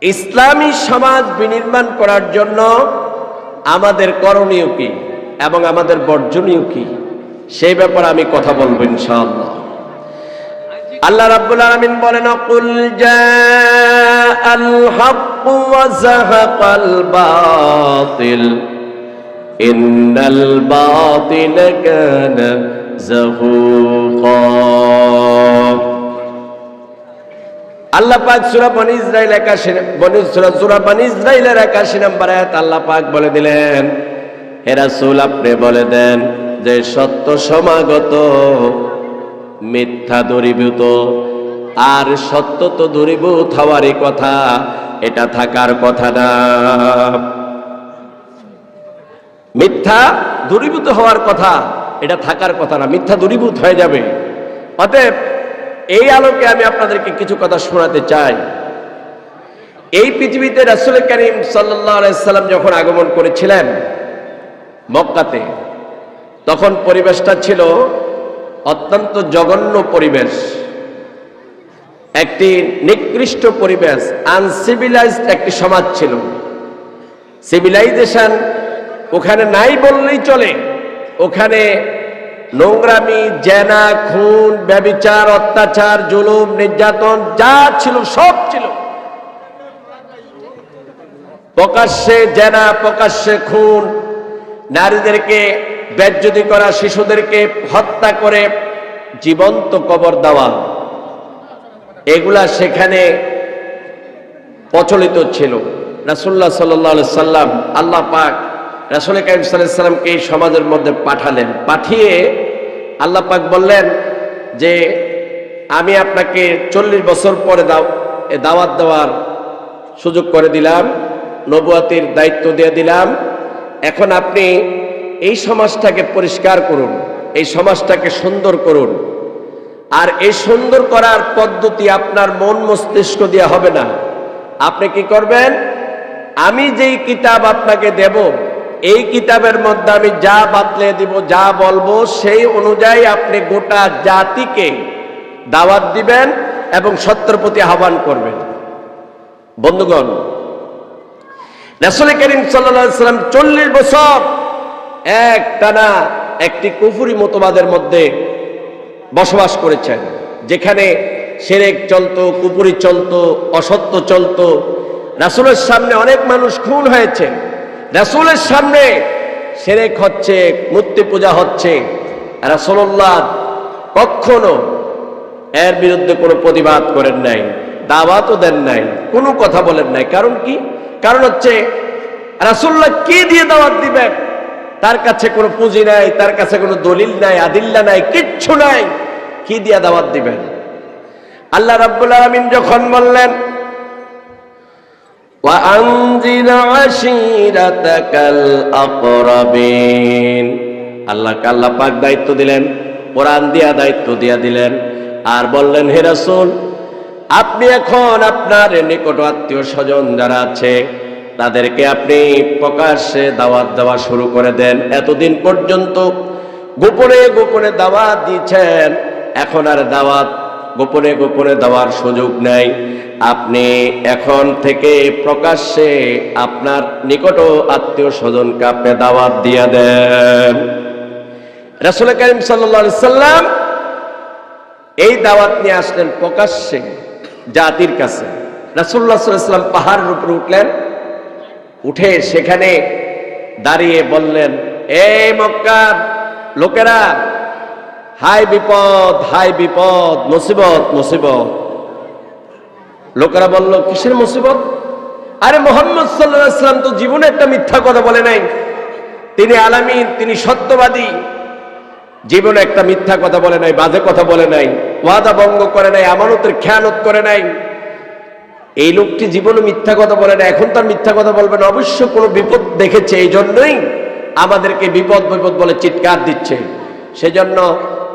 ইসলামী সমাজ বিনির্মাণ করার জন্য আমাদের করণীয় কি এবং আমাদের বর্জনীয় কি সেই ব্যাপারে আমি কথা বলবো ইনশাআল্লাহ। আল্লাহ রাব্বুল আলামিন বলেন, কুল জাআল হক ওয়া যাহাকাল বাতিল ইন্নাল বাতিলা কানা যাহুকা। আল্লাহ পাক সূরা বনী ইসরাইল 81 নম্বর আয়াত আল্লাহ পাক বলে দিলেন, হে রাসূল আপনি বলে দেন যে সত্য সমাগত, মিথ্যা দূরীভূত। আর সত্য তো দূরীভূত হওয়ারই কথা, এটা থাকার কথা না। মিথ্যা দূরীভূত হওয়ার কথা, এটা থাকার কথা না, মিথ্যা দূরীভূত হয়ে যাবে। অতএব এই আলোকে আমি আপনাদেরকে কিছু কথা শোনাতে চাই। এই পৃথিবীতে রাসূল করিম সাল্লাল্লাহু আলাইহি সাল্লাম যখন আগমন করেছিলেন মক্কাতে, তখন পরিবেশটা ছিল অত্যন্ত জঘন্য পরিবেশ, একটি নিকৃষ্ট পরিবেশ, আনসিভিলাইজড একটি সমাজ ছিল। সিভিলাইজেশন ওখানে নাই বললেই চলে। ওখানে নোংরামি, জেনা, খুন, ব্যভিচার, অত্যাচার, জুলুম, নির্যাতন যা ছিল সব ছিল। প্রকাশ্যে জেনা, প্রকাশ্যে খুন, নারীদেরকে বেজ্জতি করা, শিশুদেরকে হত্যা করে জীবন্ত কবর দেওয়া, এগুলা সেখানে প্রচলিত ছিল। রাসূলুল্লাহ সাল্লাল্লাহু আলাইহি সাল্লাম, আল্লাহ পাক রাসূল কারীম সাল্লাল্লাহু আলাইহি সাল্লামকে এই সমাজের মধ্যে পাঠালেন। পাঠিয়ে আল্লাহ পাক বললেন যে আমি আপনাকে 40 বছর পরে দাওয়াত দেওয়ার সুযোগ করে দিলাম, নবুয়তের দায়িত্ব দিয়ে দিলাম। এখন আপনি এই সমাজটাকে পরিষ্কার করুন, এই সমাজটাকে সুন্দর করুন। আর এই সুন্দর করার পদ্ধতি আপনার মন মস্তিষ্ক দিয়ে হবে না। আপনি কি করবেন? আমি যেই কিতাব আপনাকে দেব, এই কিতাবের মধ্যে আমি যা বাতলে দিব, যা বলবো, সেই অনুযায়ী আপনি গোটা জাতিকে দাওয়াত দিবেন এবং সত্যের প্রতি আহ্বান করবেন। বন্ধুগণ, রাসূল করিম সাল্লাল্লাহু আলাইহি সাল্লাম 40 বছর একটানা একটি কুফরি মতবাদের মধ্যে বসবাস করেছেন, যেখানে শিরক চলতো, কুফরি চলতো, অসত্য চলতো। রাসূলের সামনে অনেক মানুষ খুন হয়েছে, রাসূলের সামনে শিরক হচ্ছে, মূর্তি পূজা হচ্ছে। রাসূলুল্লাহ কখনো এর বিরুদ্ধে কোনো প্রতিবাদ করেন নাই, দাওয়াতও দেন নাই, কোনো কথা বলেন নাই। কারণ কি? কারণ হচ্ছে রাসূলুল্লাহ কি দিয়ে দাওয়াত দিবেন? তার কাছে কোনো পুঁজি নাই, তার কাছে কোনো দলিল নাই, আদিল্লা নাই, কিচ্ছু নাই। কি দিয়ে দাওয়াত দিবেন? আল্লাহ রাব্বুল আলামিন যখন বললেন ওয়া আনজির আশীরাতাকাল আকরাবিন, আল্লাহ পাক দায়িত্ব দিলেন, কোরআন দিয়া দায়িত্ব দিয়া দিলেন। আর বললেন, হে রাসূল আপনি এখন আপনার নিকট আত্মীয় স্বজন যারা আছে তাদেরকে আপনি প্রকাশ্যে দাওয়াত দেওয়া শুরু করে দেন। এতদিন পর্যন্ত গোপনে গোপনে দাওয়াত দিয়েছেন, এখন আর দাওয়াত গোপনে গোপনে দেওয়ার সুযোগ নাই। আপনি এখন থেকে প্রকাশ্যে আপনার নিকট আত্মীয় স্বজনকে আপনি দাওয়াত দিয়ে দেন। রাসূল করিম সাল্লাল্লাহু আলাইহি সাল্লাম এই দাওয়াত নিয়ে আসলেন প্রকাশ্যে জাতির কাছে। রাসূলুল্লাহ সাল্লাল্লাহু আলাইহি সাল্লাম পাহাড়ের উপরে উঠলেন, উঠে সেখানে দাঁড়িয়ে বললেন, এই মক্কার লোকেরা, হায় বিপদ, হায় বিপদ, মুসিবত, মুসিবত। লোকেরা বলল, কিসের মুসিবত? আরে মুহাম্মদ সাল্লাল্লাহু আলাইহি সাল্লাম তো জীবনে একটা মিথ্যা কথা বলে নাই, তিনি আলামিন, তিনি সত্যবাদী, জীবনে একটা মিথ্যা কথা বলে নাই, বাজে কথা বলে নাই, ওয়াদা ভঙ্গ করে নাই, আমানতের খেয়ানত করে নাই। এই লোকটি জীবনে মিথ্যা কথা বলে না, এখন তার মিথ্যা কথা বলবে না, অবশ্য কোনো বিপদ দেখেছে, এই জন্যই আমাদেরকে বিপদ বিপদ বলে চিৎকার দিচ্ছে। সেজন্য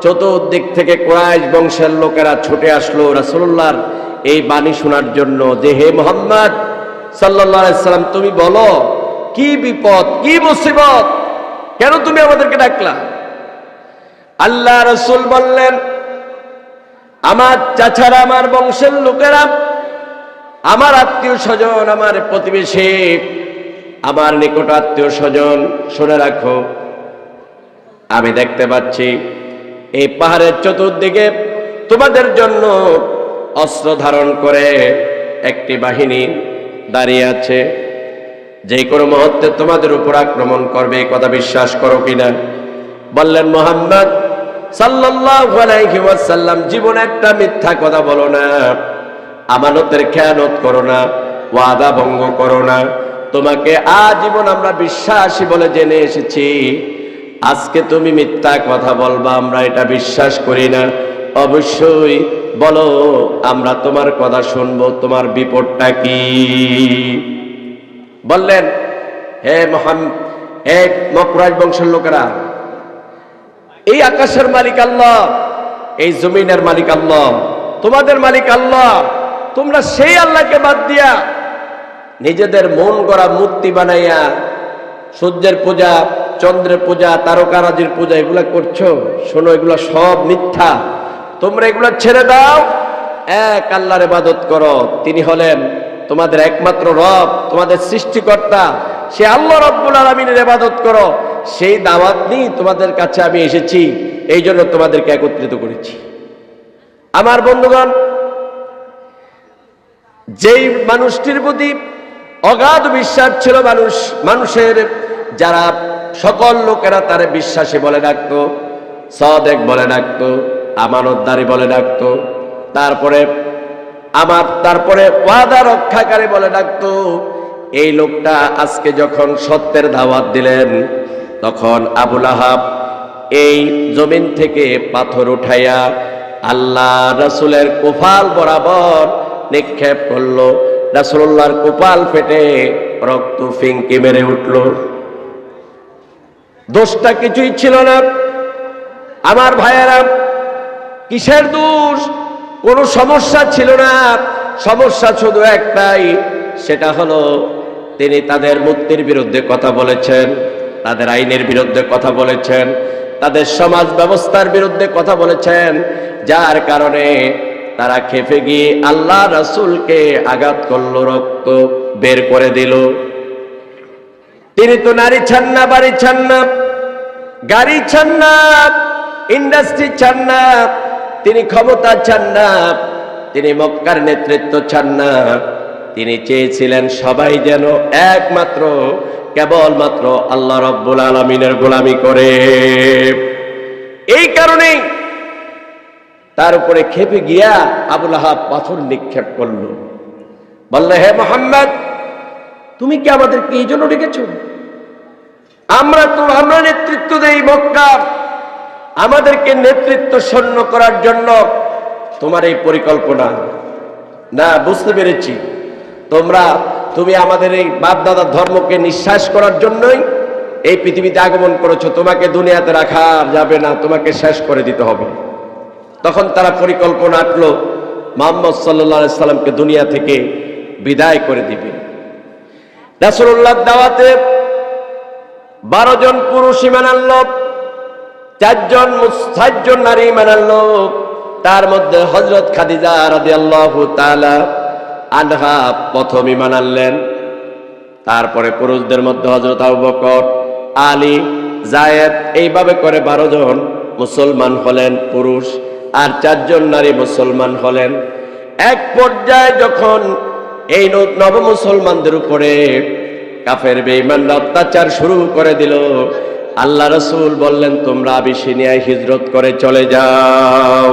চতুর্দিক থেকে কুরাইশ বংশের লোকেরা ছুটে আসলো রাসূলুল্লাহর এই বাণী শোনার জন্য, যে হে মুহাম্মদ সাল্লাল্লাহু আলাইহি সাল্লাম তুমি বলো কি বিপদ, কি মুসিবত, কেন তুমি আমাদেরকে ডাকলা? আল্লাহ রাসূল বললেন, আমার চাচারা, আমার বংশের লোকেরা আমার আত্মীয় স্বজন, আমার প্রতিবেশী, আমার নিকট আত্মীয় স্বজন, শুনে রাখো, আমি দেখতে পাচ্ছি এই পাহাড়ের চতুর্দিকে তোমাদের জন্য অস্ত্র ধারণ করে একটি বাহিনী দাঁড়িয়ে আছে, যে কোনো মুহূর্তে তোমাদের উপর আক্রমণ করবে। এই কথা বিশ্বাস করো কিনা? বললেন, মুহাম্মদ সাল্লাল্লাহু আলাইহি ওয়াসাল্লাম, জীবনে একটা মিথ্যা কথা বলো না, আমানতের খেয়ানত করো না, ওয়াদা ভঙ্গ করো না। তোমাকে আজীবন আমরা বিশ্বাসী বলে জেনে এসেছি, আজকে তুমি মিথ্যা কথা বলবা, আমরা এটা বিশ্বাস করি না। অবশ্যই বলো, আমরা তোমার কথা শুনবো, তোমার বিপদটা কি? বললেন, হে মুহাম্মদ, হে কুরাইশ বংশের লোকেরা, এই আকাশের মালিক আল্লাহ, এই জমিনের মালিক আল্লাহ, তোমাদের মালিক আল্লাহ। তোমরা সেই আল্লাহকে বাদ দিয়া নিজেদের মন গড়া মূর্তি বানাইয়া সূর্যের পূজা, চন্দ্রের পূজা, তারকারাজির পূজা এগুলা করছো। শোনো, এগুলা সব মিথ্যা। তোমরা এগুলা ছেড়ে দাও, এক আল্লাহর ইবাদত করো। তিনি হলেন তোমাদের একমাত্র রব, তোমাদের সৃষ্টিকর্তা। সে আল্লাহ রব্বুল আলামিনের ইবাদত করো। সেই দাওয়াত নিয়ে তোমাদের কাছে আমি এসেছি, এই জন্য তোমাদেরকে একত্রিত করেছি। আমার বন্ধুগণ, যেই মানুষটির প্রতি অগাধ বিশ্বাস ছিল মানুষের, যারা সকল লোকেরা তারে বিশ্বাসী বলে ডাকতো, সাদেক বলে ডাকতো, আমানতদারি বলে ডাকতো, তারপরে ওয়াদা রক্ষাকারী বলে ডাকতো, এই লোকটা আজকে যখন সত্যের দাওয়াত দিলেন, তখন আবু লাহাব এই জমিন থেকে পাথর উঠাইয়া আল্লাহ রাসূলের কপাল বরাবর নিক্ষেপ করলো। রাসূলুল্লাহর কপাল ফেটে রক্ত ফিঙ্কি মেরে উঠল। দোষটা কিছুই ছিল না। আমার ভাইয়েরা, কিসের দোষ? কোনো সমস্যা ছিল না। সমস্যা শুধু একটাই, সেটা হলো তিনি তাদের মূর্তির বিরুদ্ধে কথা বলেছেন, তাদের আইনের বিরুদ্ধে কথা বলেছেন, তাদের সমাজ ব্যবস্থার বিরুদ্ধে কথা বলেছেন, যার কারণে তারা খেপে গিয়ে আল্লাহ রাসূলকে আঘাত করলো, রক্ত বের করে দিল। তিনি তো নারী ছান না, বাড়ি ছান না, গাড়ি ছান না, ইন্ডাস্ট্রি ছান না, তিনি ক্ষমতা চান না, তিনি মক্কার নেতৃত্ব চান না। তিনি চেয়েছিলেন সবাই যেন একমাত্র কেবলমাত্র আল্লাহ রব্বুল আলামিনের গোলামি করে। এই কারণেই তার উপরে খেপে গিয়া আবু লাহাব পাথর নিক্ষেপ করলো। বলল, হে মুহাম্মদ, তুমি কি আমাদেরকে এই জন্য ডেকেছ? আমরা নেতৃত্ব দেই মক্কা, আমাদেরকে নেতৃত্ব শূন্য করার জন্য তোমার এই পরিকল্পনা? না, বুঝতে পেরেছি, তুমি আমাদের এই বাপ দাদার ধর্মকে নিঃশ্বাস করার জন্যই এই পৃথিবীতে আগমন করেছো। তোমাকে দুনিয়াতে রাখা যাবে না, তোমাকে শেষ করে দিতে হবে। তখন তারা পরিকল্পনা আঁটলো, মুহাম্মদ সাল্লাল্লাহু আলাইহি সাল্লামকে দুনিয়া থেকে বিদায় করে দিবে। রাসূলুল্লাহর দাওয়াতে 12 জন পুরুষ ঈমান আনলো, 4 জন নারী ঈমান আনলো। তার মধ্যে হযরত খাদিজা রাদিয়াল্লাহু তাআলা আনহা প্রথম ঈমান আনলেন। তারপরে পুরুষদের মধ্যে হযরত আবু বকর, আলী, যায়েদ, এইভাবে করে 12 জন মুসলমান হলেন পুরুষ, আর 4 জন নারী মুসলমান হলেন। এক পর্যায়ে যখন এই নব মুসলমানদের উপরে কাফের বেঈমানরা অত্যাচার শুরু করে দিল, আল্লাহ রাসূল বললেন, তোমরা আবিসিনিয়ায় হিজরত করে চলে যাও।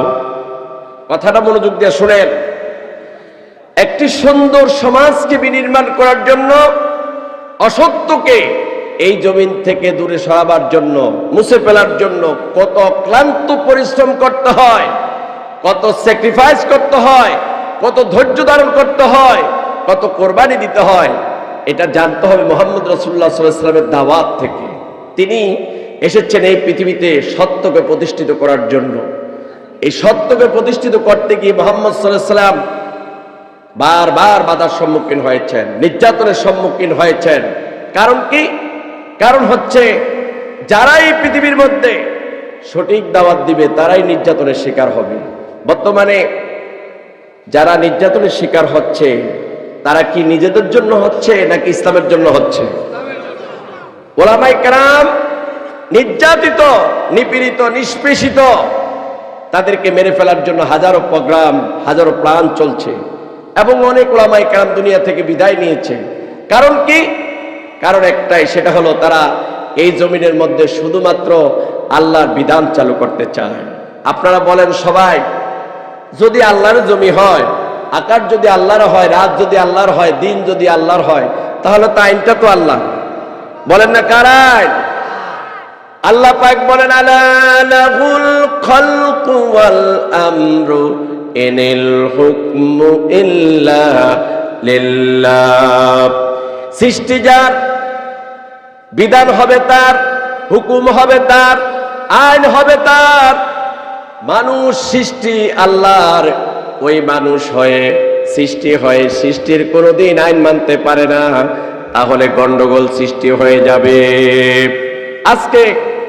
কথাটা মনোযোগ দিয়ে শুনেন। একটি সুন্দর সমাজকে বিনির্মাণ করার জন্য, অসত্যকে এই জমিন থেকে দূরে সরাবার জন্য, মুছে ফেলার জন্য কত ক্লান্ত পরিশ্রম করতে হয়, কত স্যাক্রিফাইস করতে হয়, কত ধৈর্য ধারণ করতে হয়, কত কোরবানি দিতে হয়, এটা জানতে হবে মুহাম্মদ রাসূলুল্লাহ সাল্লাল্লাহু আলাইহি ওয়াসাল্লামের দাওয়াত থেকে। তিনি এসেছেন এই পৃথিবীতে সত্যকে প্রতিষ্ঠিত করার জন্য। এই সত্যকে প্রতিষ্ঠিত করতে গিয়ে মুহাম্মদ সাল্লাল্লাহু আলাইহি ওয়াসাল্লাম বারবার বাধার সম্মুখীন হয়েছেন, নির্যাতনের সম্মুখীন হয়েছেন। কারণ কি? কারণ হচ্ছে, যারা এই পৃথিবীর মধ্যে সঠিক দাওয়াত দিবে তারাই নির্যাতনের শিকার হবে। বর্তমানে যারা নির্যাতনের শিকার হচ্ছে, তারা কি নিজেদের জন্য হচ্ছে নাকি ইসলামের জন্য হচ্ছে? ওলামায়ে কেরাম নির্যাতিত, নিপীড়িত, নিষ্পেষিত, তাদেরকে মেরে ফেলার জন্য হাজারো প্রোগ্রাম, হাজারো প্ল্যান চলছে এবং অনেক ওলামায়ে কেরাম দুনিয়া থেকে বিদায় নিয়েছে। কারণ কি? কারণ একটাই, সেটা হলো তারা এই জমিনের মধ্যে শুধুমাত্র আল্লাহর বিধান চালু করতে চায়। আপনারা বলেন সবাই, যদি আল্লাহর জমি হয়, আকাশ যদি আল্লাহর হয়, রাত যদি আল্লাহর হয়, দিন যদি আল্লাহর হয়, তাহলে তো আইনটা তো আল্লাহ। বলেন না কার আইন? আল্লাহ পাক বলেন আলা লাহুল খালকু ওয়াল আমরু ইনিল হুকমু ইল্লা লিল্লাহ। সৃষ্টি যার, বিধান হবে তার, হুকুম হবে তার, আইন হবে তার। মানুষ সৃষ্টি আল্লাহর, ওই মানুষ হয়ে সৃষ্টি হয়, সৃষ্টির কোনোদিন আইন মানতে পারে না, তাহলে গন্ডগোল সৃষ্টি হয়ে যাবে। আজকে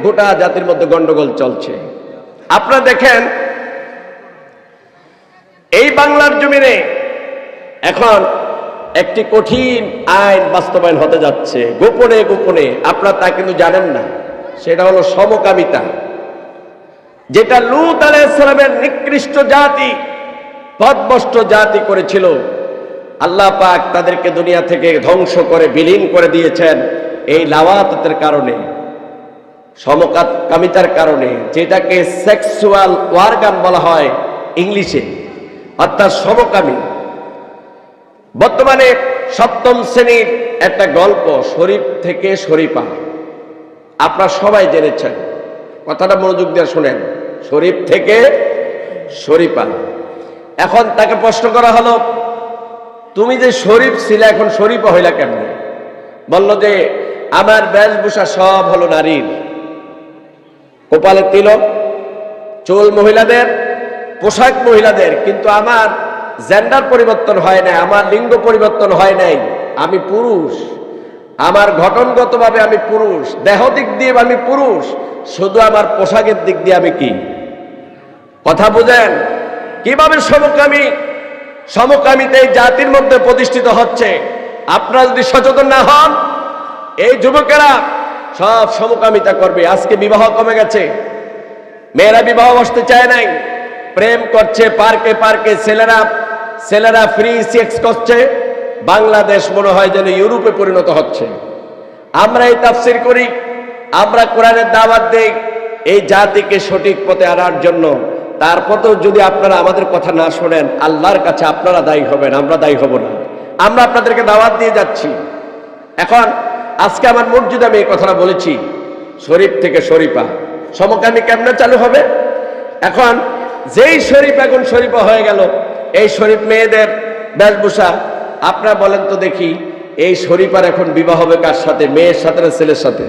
গোটা জাতির মধ্যে গন্ডগোল চলছে। আপনারা দেখেন এই বাংলার জমিনে এখন একটি কঠিন আইন বাস্তবায়ন হতে যাচ্ছে গোপনে গোপনে, আপনারা তা কিন্তু জানেন না। সেটা হলো সমকামিতা, যেটা লূত আলাইহিস সালামের নিকৃষ্ট জাতি, পথভ্রষ্ট জাতি করেছিল। আল্লাহ পাক তাদেরকে দুনিয়া থেকে ধ্বংস করে বিলীন করে দিয়েছেন এই লাওয়াতের কারণে, সমকামিতার কারণে, যেটাকে সেক্সুয়াল ওয়ারগান বলা হয় ইংলিশে, অর্থাৎ সমকামী। বর্তমানে সপ্তম শ্রেণীর একটা গল্প, শরীফ থেকে শরীফা, আপনারা সবাই জেনেছেন। কথাটা মনোযোগ দিয়ে শুনেন, শরীফ থেকে শরীফা। এখন তাকে প্রশ্ন করা হলো, তুমি যে শরীফ ছিলে এখন শরীফা হইলা কেমনে? বলল যে আমার বেশভূষা সব হলো নারীর, কপালে তিলক, চুল মহিলাদের, পোশাক মহিলাদের, কিন্তু আমার জেন্ডার পরিবর্তন হয় নাই, আমার লিঙ্গ পরিবর্তন হয় নাই, আমি পুরুষ, আমার গঠনগতভাবে আমি পুরুষ, দেহ দিক দিয়ে আমি পুরুষ, শুধু আমার পোশাকের দিক দিয়ে আমি কি? কথা বুঝেন কিভাবে সমকামী, সমকামিতা এই জাতির মধ্যে প্রতিষ্ঠিত হচ্ছে। আপনারা যদি সচেতন না হন, এই যুবকেরা সব সমকামিতা করবে। আজকে বিবাহ কমে গেছে, মেয়েরা বিবাহ বসতে চায় নাই, প্রেম করছে পার্কে পার্কে, ছেলেরা ফ্রি সেক্স করছে। বাংলাদেশ মনে হয় যেন ইউরোপে পরিণত হচ্ছে। আমরা এই তাফসীর করি, আমরা কোরআনের দাওয়াত দেই এই জাতিকে সঠিক পথে আনার জন্য। তারপরেও যদি আপনারা আমাদের কথা না শোনেন, আল্লাহর কাছে আপনারা দায়ী হবেন, আমরা দায়ী হব না। আমরা আপনাদেরকে দাওয়াত দিয়ে যাচ্ছি। এখন আজকে আমার মসজিদে আমি এই কথাটা বলেছি, শরীফ থেকে শরীফা, সমকামী কেমনে চালু হবে? এখন যেই শরীফ এখন শরীফা হয়ে গেল, এই শরীফ মেয়েদের বেশভূষা, আপনারা বলেন তো দেখি, এই শরীফার এখন বিবাহ হবে কার সাথে? মেয়ের সাথে না ছেলের সাথে?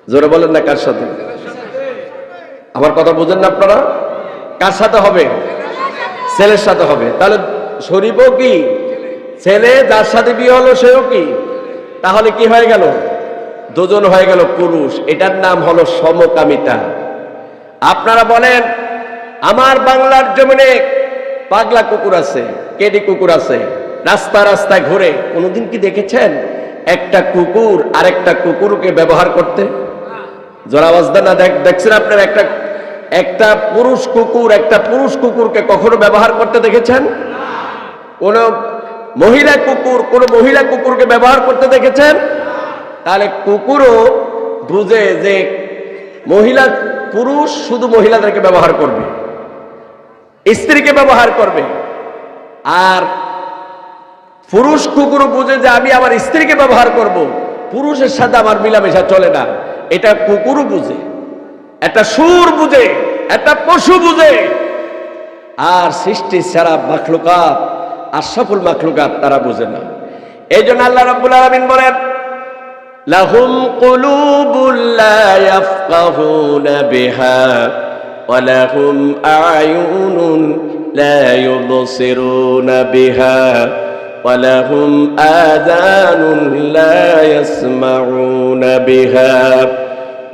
জোরে বলেন না কার সাথে? আমার কথা বুঝেন না আপনারা? কার সাথে হবে? ছেলের সাথে হবে। তাহলে শরীফও কি ছেলে, যার সাথে বিয়ে হলো সেও কি? তাহলে কি হয়ে গেল? দুজন হয়ে গেল পুরুষ। এটার নাম হলো সমকামিতা। আপনারা বলেন, আমার বাংলার জমিনে পাগলা কুকুর আছে, কেডি কুকুর আছে, রাস্তা রাস্তায় ঘুরে। কোনোদিন কি দেখেছেন একটা কুকুর আরেকটা কুকুরকে ব্যবহার করতে? জোরাবাজদা না দেখছেন আপনার? একটা পুরুষ কুকুর একটা পুরুষ কুকুরকে কখনো ব্যবহার করতে দেখেছেন? কোন মহিলা কুকুর কোন মহিলা কুকুরকে ব্যবহার করতে দেখেছেন? তাহলে কুকুরও বুঝে যে মহিলা পুরুষ শুধু মহিলাদেরকে ব্যবহার করবে, স্ত্রীকে ব্যবহার করবে। আর পুরুষ কুকুরও বুঝে যে আমি আমার স্ত্রীকে ব্যবহার করব, পুরুষের সাথে আমার মিলামেশা চলে না। এটা কুকুরও বুঝে, একটা সুর বুঝে, একটা পশু বুঝে। আর সৃষ্টি সারা মাখলুকাত, আশরাফুল মাখলুকাত তারা বুঝে না। এই জন্য আল্লাহ রাব্বুল আলামিন বলেন, লাহুম কুলুবুল লা ইয়াফকাহুনা বিহা ওয়া লাহুম আ'য়ুনুন লা ইউবসিরুনা বিহা ওয়া লাহুম আযানুন লা ইয়াসমাউনা বিহা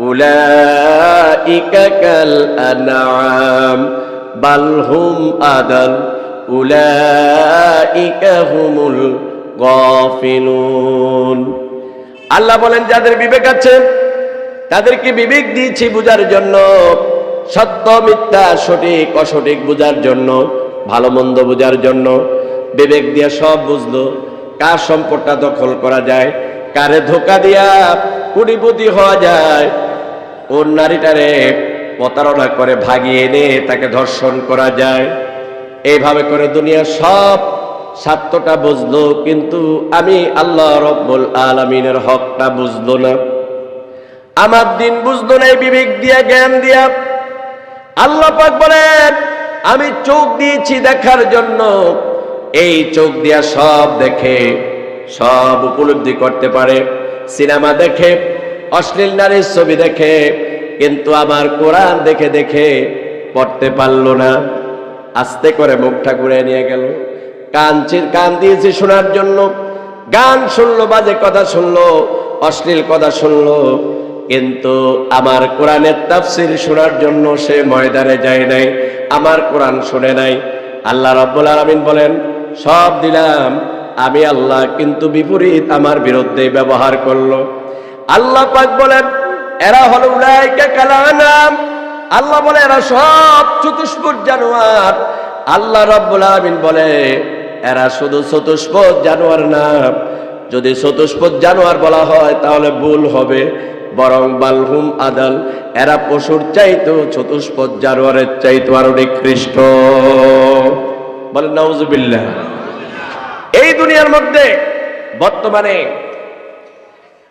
উলাইকা কাল আনআম বাল হুম আদাল উলাইকা হুমুল গাফিলুন। আল্লাহ বলেন যাদের বিবেক আছে তাদেরকে বিবেক দিয়েছি বুঝার জন্য, সত্য মিথ্যা সঠিক অসঠিক বুঝার জন্য, ভালো মন্দ বুঝার জন্য। বিবেক দিয়ে সব বুঝলো, কার সম্পদটা দখল করা যায়, কারে ধোকা দিয়া কোটিপতি হওয়া যায়, ওর নারীটারে প্রতারণা করে ভাগিয়ে এনে তাকে ধর্ষণ করা যায়। এইভাবে করে দুনিয়ার সব স্বার্থটা বুঝলো, কিন্তু আমি আল্লাহ রব্বুল আলামিনের হকটা বুঝলো না, আমার দিন বুঝলো না। এই বিবেক দিয়া জ্ঞান দিয়া আল্লাহ পাক বলেন আমি চোখ দিয়েছি দেখার জন্য, এই চোখ দিয়া সব দেখে, সব উপলব্ধি করতে পারে। সিনেমা দেখে, অশ্লীল নারীর ছবি দেখে, কিন্তু আমার কোরআন দেখে দেখে পড়তে পারলো না। আস্তে করে মুখটা ঘুরে নিয়ে গেল। কান দিয়েছি শোনার জন্য, গান শুনলো, বাজে কথা শুনলো, অশ্লীল কথা শুনলো, কিন্তু আমার কোরআনের তাফসীর শোনার জন্য সে ময়দানে যায় নাই, আমার কোরআন শুনে নাই। আল্লাহ রাব্বুল আলামিন বলেন সব দিলাম আমি আল্লাহ, কিন্তু বিপরীত আমার বিরুদ্ধে ব্যবহার করলো। আল্লাহ পাক বলেন এরা হলো উলাইকা কাল আনাম। আল্লাহ বলে এরা সব চতুষ্পদ জানোয়ার। আল্লাহ রাব্বুল আলামিন বলে এরা শুধু চতুষ্পদ জানোয়ার না, যদি চতুষ্পদ জানোয়ার বলা হয় তাহলে ভুল হবে, বরং বালহুম আদাল, এরা পশুর চাইতো চতুষ্পদ জানোয়ারের চাইতো আরো নিকৃষ্ট। বলেন নাউজুবিল্লাহ। এই দুনিয়ার মধ্যে বর্তমানে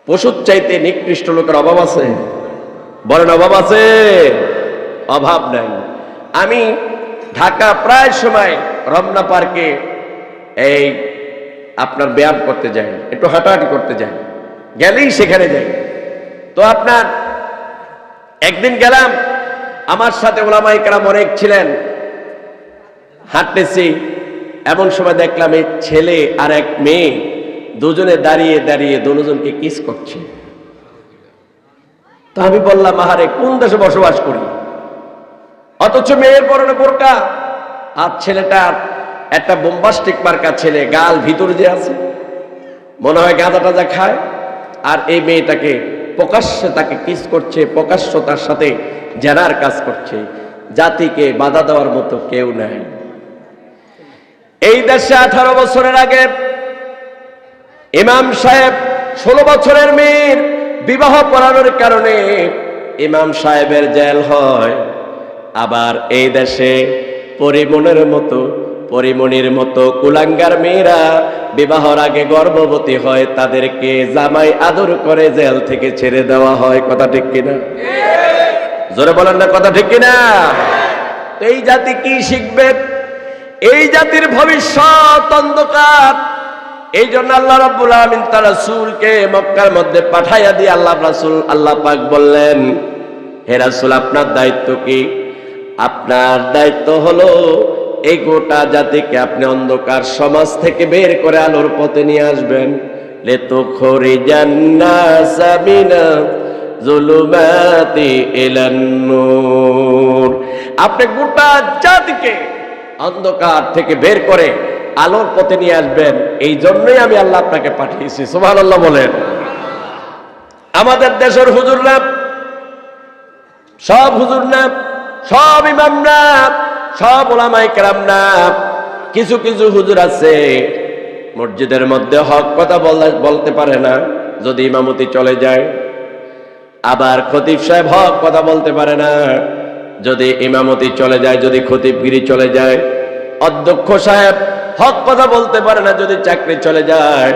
পশুর চাইতে নিকৃষ্ট লোকের অভাব আছে? বলেন অভাব আছে? অভাব নাই। আমি ঢাকা প্রায় সময় রমনা পার্কে এই আপনার ব্যায়াম করতে যাই, একটু হাঁটাহাঁটি করতে যাই, গেলেই সেখানে যাই। তো আপনার একদিন গেলাম, আমার সাথে ওলামায়ে কেরাম অনেক ছিলেন, হাঁটতেছি, এমন সময় দেখলাম এই ছেলে আর এক মেয়ে দুজনে দাঁড়িয়ে দাঁড়িয়ে দুজনকে কিস করছে। তো আমি বললাম আহারে কোন দেশে বসবাস করি, অথচ মেয়ের পরনে বোরকা আর ছেলেটার একটা বোম্বাস্টিক মার্কা ছেলে, গাল ভিতর যে আছে, মনে হয় গাঁজা টাজা খায়, আর এই মেয়েটাকে প্রকাশ্যে তাকে কিস করছে, প্রকাশ্য তার সাথে জেনার কাজ করছে। জাতিকে বাধা দেওয়ার মতো কেউ নাই। এই দেশে 18 বছরের আগে ইমাম সাহেব 16 বছরের মেয়ের বিবাহ পড়ানোর কারণে ইমাম সাহেবের জেল হয়। আবার এই দেশে পরিমণির মতো কুলাঙ্গার মেয়েরা বিবাহর আগে গর্ভবতী হয়, তাদেরকে জামাই আদর করে জেল থেকে ছেড়ে দেওয়া হয়। কথা ঠিক কিনা? জোরে বলেন না, কথা ঠিক কিনা? এই জাতি কি শিখবে? এই জাতির ভবিষ্যৎ অন্ধকার। এই জন্য আল্লাহ রাব্বুল আলামিন তার রাসূলকে মক্কার মধ্যে পাঠাইয়া দিয়ে আল্লাহ পাক বললেন, হে রাসূল আপনার দায়িত্ব কি? আপনার দায়িত্ব হলো এই গোটা জাতিকে আপনি অন্ধকার সমাজ থেকে বের করে আলোর পথে নিয়ে আসবেন। লিতুখরিজান নাসা মিনা যুলুমাতি ইলান নূর। আপনি গোটা জাতিকে অন্ধকার থেকে বের করে আলোর পথে নিয়ে আসবেন। এই জন্যই আমি আল্লাহ আপনাকে পাঠিয়েছি। সুবহানাল্লাহ বলেন। আমাদের দেশের হুজুর না, সব হুজুর না, সব ইমাম না, সব ওলামায়ে কেরাম না। কিছু কিছু হুজুর আছে মসজিদের মধ্যে হক কথা বলতে পারে না, যদি ইমামতি চলে যায়। আবার খতিব সাহেব হক কথা বলতে পারে না, যদি ইমামতি চলে যায়, যদি খতিবগিরি চলে যায়। অধ্যক্ষ সাহেব হক কথা বলতে পারে না, যদি চাকরি চলে যায়।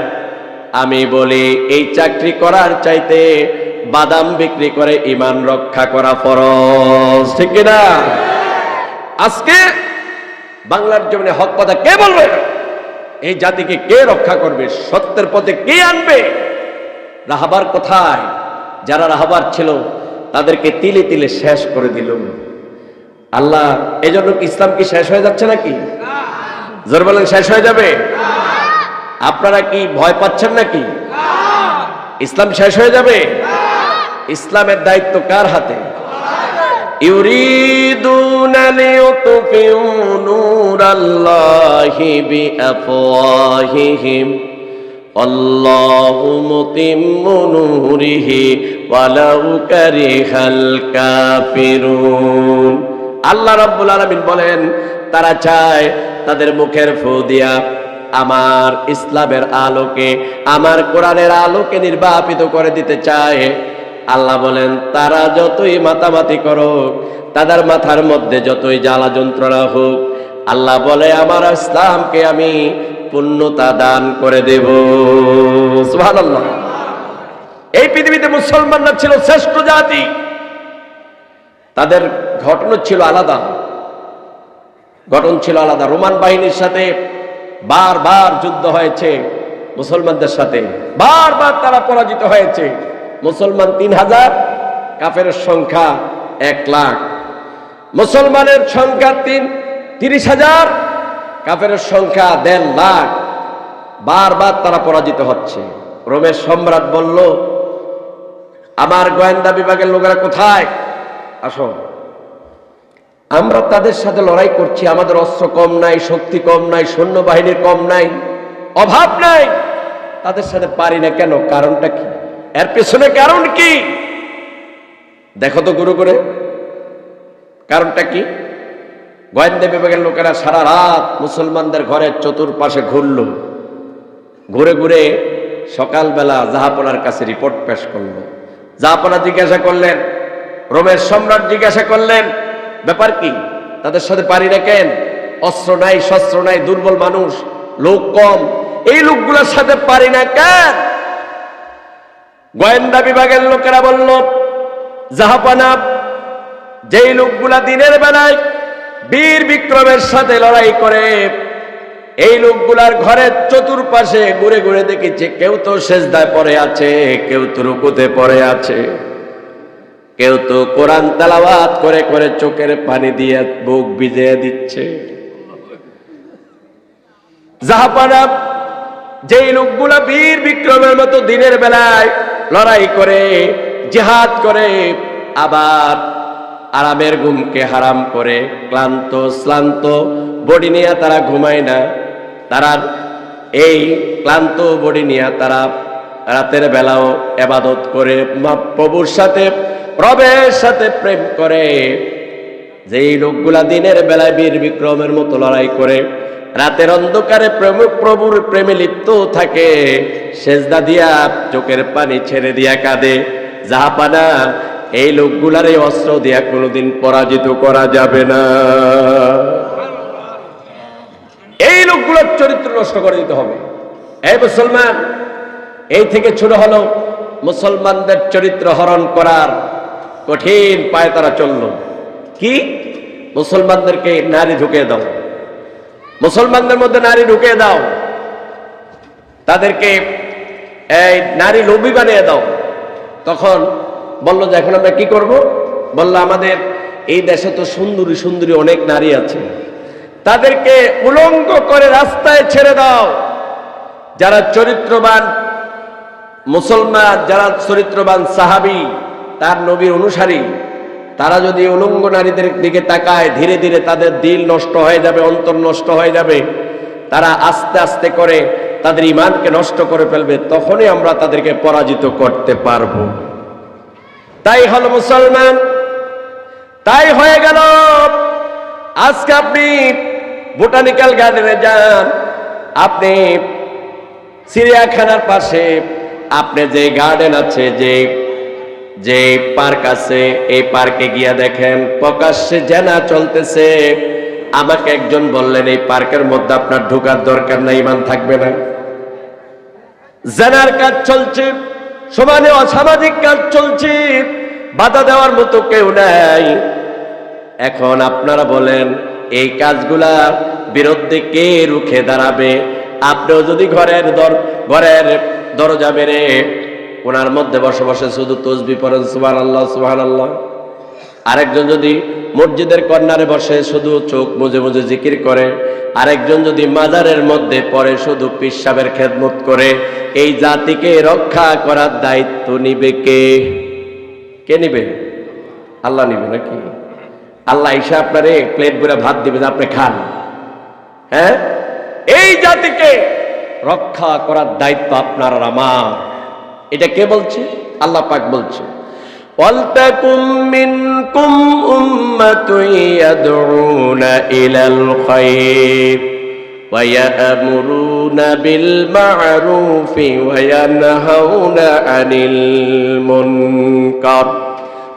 আমি বলি এই চাকরি করার চাইতে বাদাম বিক্রি করে ঈমান রক্ষা করা ফরজ। ঠিক কিনা? আজকে বাংলার জমিনে হক কথা কে বলবে? এই জাতিকে কে রক্ষা করবে? সত্যের পথে কে আনবে? রাহাবার কোথায়? যারা রাহাবার ছিল তাদেরকে তিলে তিলে শেষ করে দিল আল্লাহ। এই জন্য ইসলাম কি শেষ হয়ে যাচ্ছে নাকি? জোর বলেন, শেষ হয়ে যাবে? আপনারা কি ভয় পাচ্ছেন নাকি? ইসলাম শেষ হয়ে যাবে? ইসলামের দায়িত্ব কার হাতে? ইউরিদ ইউরিদুনা লিইউতফিউ নূরাল্লাহি বিআফওয়াহিহিম আল্লাহু মুতিম্মু নূরিহি ওয়ালাউ কারিহাল কাফিরুন। আল্লাহ রাব্বুল আলামিন বলেন, তারা চায় তাদের মুখের ফু দিয়া আমার ইসলামের আলোকে, আমার কোরআনের আলোকে নির্বাপিত করে দিতে চায়। আল্লাহ বলেন, তারা যতই মাতামাতি করুক, তাদের মাথার মধ্যে যতই জ্বালা যন্ত্রণা হোক, আল্লাহ বলে আমার ইসলামকে আমি পূর্ণতা দান করে দেব। সুবহানাল্লাহ। এই পৃথিবীতে মুসলমানরা ছিল শ্রেষ্ঠ জাতি, তাদের ঘটনা ছিল আলাদা, গঠন ছিল আলাদা। রোমান বাহিনীর সাথে বারবার যুদ্ধ হয়েছে, মুসলমানদের সাথে বারবার তারা পরাজিত হয়েছে। মুসলমান 3000, কাফেরের সংখ্যা 1 লাখ। মুসলমানের সংখ্যা 30,000, কাফেরের সংখ্যা 1.5 লাখ। বারবার তারা পরাজিত হচ্ছে। রোমের সম্রাট বলল, আমার গোয়েন্দা বিভাগের লোকেরা কোথায়? আসো, আমরা তাদের সাথে লড়াই করছি, আমাদের অস্ত্র কম নাই, শক্তি কম নাই, সৈন্যবাহিনীর কম নাই, অভাব নাই, তাদের সাথে পারি না কেন? কারণটা কি? এর পেছনে কারণ কি? দেখো তো গুরু করে, কারণটা কি? গোয়েন্দা বিভাগের লোকেরা সারা রাত মুসলমানদের ঘরের চতুর্পাশে ঘুরল, ঘুরে ঘুরে সকালবেলা জাহাপনার কাছে রিপোর্ট পেশ করলো। জাহাপনা জিজ্ঞাসা করলেন, রোমের সম্রাট জিজ্ঞাসা করলেন, ব্যাপার কি? তাদের সাথে পারি না কেন? অস্ত্র নাই, শস্ত্র নাই, দুর্বল মানুষ, লোক কম, এই লোকগুলোর সাথে পারি না কেন? গোয়েন্দা বিভাগের লোকেরা বলল, জাহাপনা, যেই লোকগুলা দিনের বেলায় বীর বিক্রমের সাথে লড়াই করে, এই লোকগুলার ঘরের চতুর্পাশে ঘুরে ঘুরে দেখেছে, কেউ তো সেজদায় পড়ে আছে, কেউ তো রুকুতে পড়ে আছে, কেউ তো কোরআন তেলাওয়াত করে করে চোখের পানি দিয়ে বুক ভিজিয়ে দিচ্ছে। জাহাপনা, যেই লোকগুলা বীর বিক্রমের মতো দিনের বেলায় লড়াই করে, জিহাদ করে, আবার আরামের ঘুমকে হারাম করে, ক্লান্ত শ্লান্ত বডি নিয়ে তারা ঘুমায় না, তারা এই ক্লান্ত বডি নিয়ে তারা রাতের বেলাও ইবাদত করে, প্রভুর সাথে, প্রভের সাথে প্রেম করে। যেই লোকগুলা দিনের বেলায় বীর বিক্রমের মতো লড়াই করে, রাতের অন্ধকারে প্রভুর প্রেমে লিপ্ত থাকে, সেজদা দিয়া চোখের পানি ছেড়ে দিয়া কাঁদে, জাহাপানা, এই লোকগুলার এই অস্ত্র দিয়া কোনোদিন পরাজিত করা যাবে না। এই লোকগুলোর চরিত্র নষ্ট করে দিতে হবে। এই মুসলমান, এই থেকে শুরু হলো মুসলমানদের চরিত্র হরণ করার কঠিন পায়ে তারা চলল। কি? মুসলমানদেরকে নারী ঢুকিয়ে দাও, মুসলমানদের মধ্যে নারী ঢুকিয়ে দাও, তাদেরকে এই নারী লোভী বানিয়ে দাও। তখন বললো যে এখন আমরা কি করব? বললো আমাদের এই দেশে তো সুন্দরী সুন্দরী অনেক নারী আছে, তাদেরকে উলঙ্গ করে রাস্তায় ছেড়ে দাও। যারা চরিত্রবান মুসলমান, যারা চরিত্রবান সাহাবী, তার নবীর অনুসারী, তারা যদি উলঙ্গ নারীদের দিকে তাকায়, ধীরে ধীরে তাদের দিল নষ্ট হয়ে যাবে, অন্তর নষ্ট হয়ে যাবে, তারা আস্তে আস্তে করে তাদের ঈমানকে নষ্ট করে ফেলবে, তখনই আমরা তাদেরকে পরাজিত করতে পারবো। তাই হলো মুসলমান, তাই হয়ে গেল। আজকে আপনি বোটানিক্যাল গার্ডেনে যান, আপনি চিড়িয়াখানার পাশে আপনি যে গার্ডেন আছে, যে পার্ক আছে, এই পার্কে গিয়া দেখেন প্রকাশ্যে জেনা চলতেছে। আমাকে একজন বললেন এই পার্কের মধ্যে আপনার ঢোকার দরকার নাই, ঈমান থাকবে না। জেনার কাজ চলছে, সমানে অসামাজিক কাজ চলছে, বাধা দেওয়ার মতো কেউ নাই। এখন আপনারা বলেন এই কাজগুলার বিরুদ্ধে কে রুখে দাঁড়াবে? আপনিও যদি ঘরের দরজা বেড়ে ওনার মধ্যে বসে বসে শুধু তসবিহ পড়েন সুবহানাল্লাহ সুবহানাল্লাহ, আরেকজন যদি মসজিদের কর্নারে বসে শুধু চোখ মুজে মুজে জিকির করে, আরেকজন যদি মাজারের মধ্যে পড়ে শুধু পীর সাহেবের খেদমত করে, এই জাতিকে রক্ষা করার দায়িত্ব নিবে কে? কে নিবে? আল্লাহ নিবে নাকি? আল্লাহ এসে আপনারে প্লেট ভরে ভাত দিবে, আপনি খান। হ্যাঁ, এই জাতিকে রক্ষা করার দায়িত্ব আপনার আর আমার। এটা কে বলছে? আল্লাহ পাক বলছে, ওয়ালতাকুম মিনকুম উম্মাতুন ইয়াদউনা ইলাল খায়র ওয়া ইয়া'মুরুনা বিল মা'রুফি ওয়া ইয়ানহাউনা আনিল মুনকার।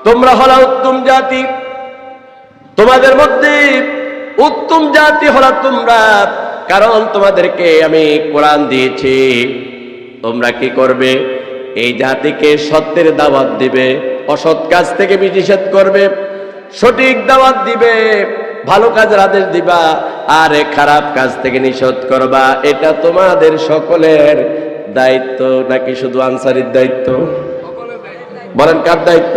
তোমরা হলো উত্তম জাতি, তোমাদের মধ্যে উত্তম জাতি হলো তোমরা, কারণ তোমাদেরকে আমি কোরআন দিয়েছি। তোমরা কি করবে? এই জাতিকে সত্যের দাওয়াত দিবে, অসৎ কাজ থেকে নিষেধ করবে, সঠিক দাওয়াত দিবে, ভালো কাজের আদেশ দিবা, আর খারাপ কাজ থেকে নিষেধ করবা। এটা তোমাদের সকলের দায়িত্ব, নাকি শুধু আনসারীর দায়িত্ব? বলেন কার দায়িত্ব?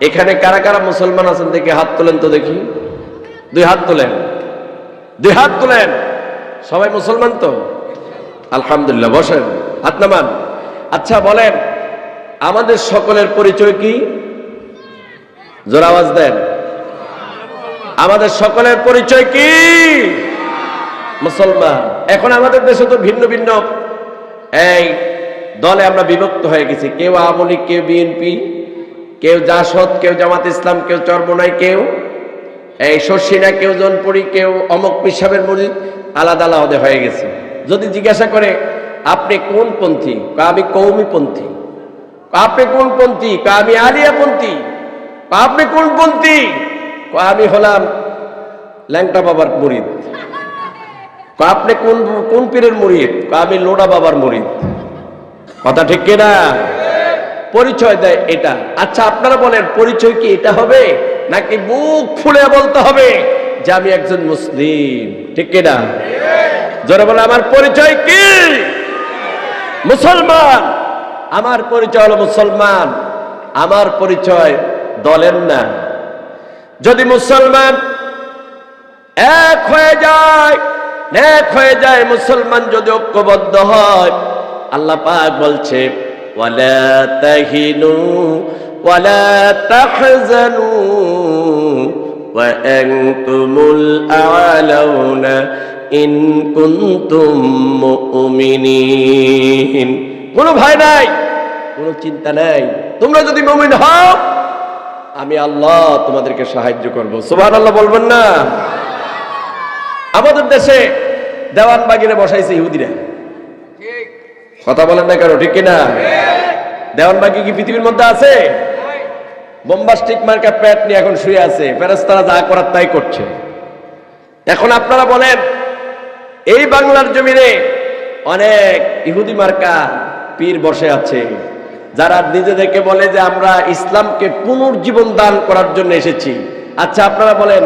এখানে কারা কারা মুসলমান আছেন দেখি হাত তোলেন তো দেখি। দুই হাত তোলেন, দুই হাত তোলেন। সবাই মুসলমান তো? আলহামদুলিল্লাহ। বসেন, হাত নামান। আচ্ছা বলেন, আমাদের সকলের পরিচয় কি? জোর আওয়াজ দেন। আমাদের সকলের পরিচয় কি? মুসলমান। এখন আমাদের দেশে তো ভিন্ন ভিন্ন এই দলে আমরা বিভক্ত হয়ে গেছি। কেউ আওয়ামী লীগ, কেউ বিএনপি, কেউ জাসদ, কেউ জামাত ইসলাম, কেউ চরমোনাই, কেউ এই শর্ষিনা, কেউ জনপুরি, কেউ অমক পিসাবের মুরিদ, আলাদা আলাদা হয়ে গেছে। যদি জিজ্ঞাসা করে আপনি কোন পন্থী? আমি কৌমি পন্থী। আপনি কোন পন্থী? আমি আলিয়া পন্থী। আপনি কোন পন্থী? আমি হলাম ল্যাংটা বাবার মুরিদ। আপনি কোন কোন পীরের মুরিদ? আমি লোডা বাবার মুরিদ। কথা ঠিক কিনা? পরিচয় দেয় এটা। আচ্ছা আপনারা বলেন, পরিচয় কি এটা হবে, নাকি মুখ ফুলে বলতে হবে যে আমি একজন মুসলিম? ঠিক কিনা? যারা বলে আমার পরিচয় কি? মুসলমান। আমার পরিচয় হলো মুসলমান। আমার পরিচয় দলের না। যদি মুসলমান এক হয়ে যায়, এক হয়ে যায়, মুসলমান যদি ঐক্যবদ্ধ হয়, আল্লাহ পাক বলছে ওয়ালা তাহিনু ওয়ালা তাহজানু ওয়া আনতুমুল আ'লাউনা ইন কুনতুম মুমিনিন। কোনো ভয় নাই, কোনো চিন্তা নাই। তোমরা যদি মুমিন হও, আমি আল্লাহ তোমাদেরকে সাহায্য করব। সুবহানাল্লাহ বলবেন না? আমাদের দেশে দেওয়ানবাগিরে বসাইছে ইহুদিরা। কথা বলেন না কেন? ঠিক কিনা? দেওয়ানবাগি কি পৃথিবীর মধ্যে আছে? বোম্বাস্টিক মার্কা প্যাট নিয়ে এখন শুয়ে আছে, ফেরেশতারা যা করার তাই করছে। এখন আপনারা বলেন, এই বাংলার জমিনে অনেক ইহুদি মার্কা পীর বসে আছে, যারা নিজেদেরকে বলে যে আমরা ইসলামকে পুনর্জীবন দান করার জন্য এসেছি। আচ্ছা আপনারা বলেন,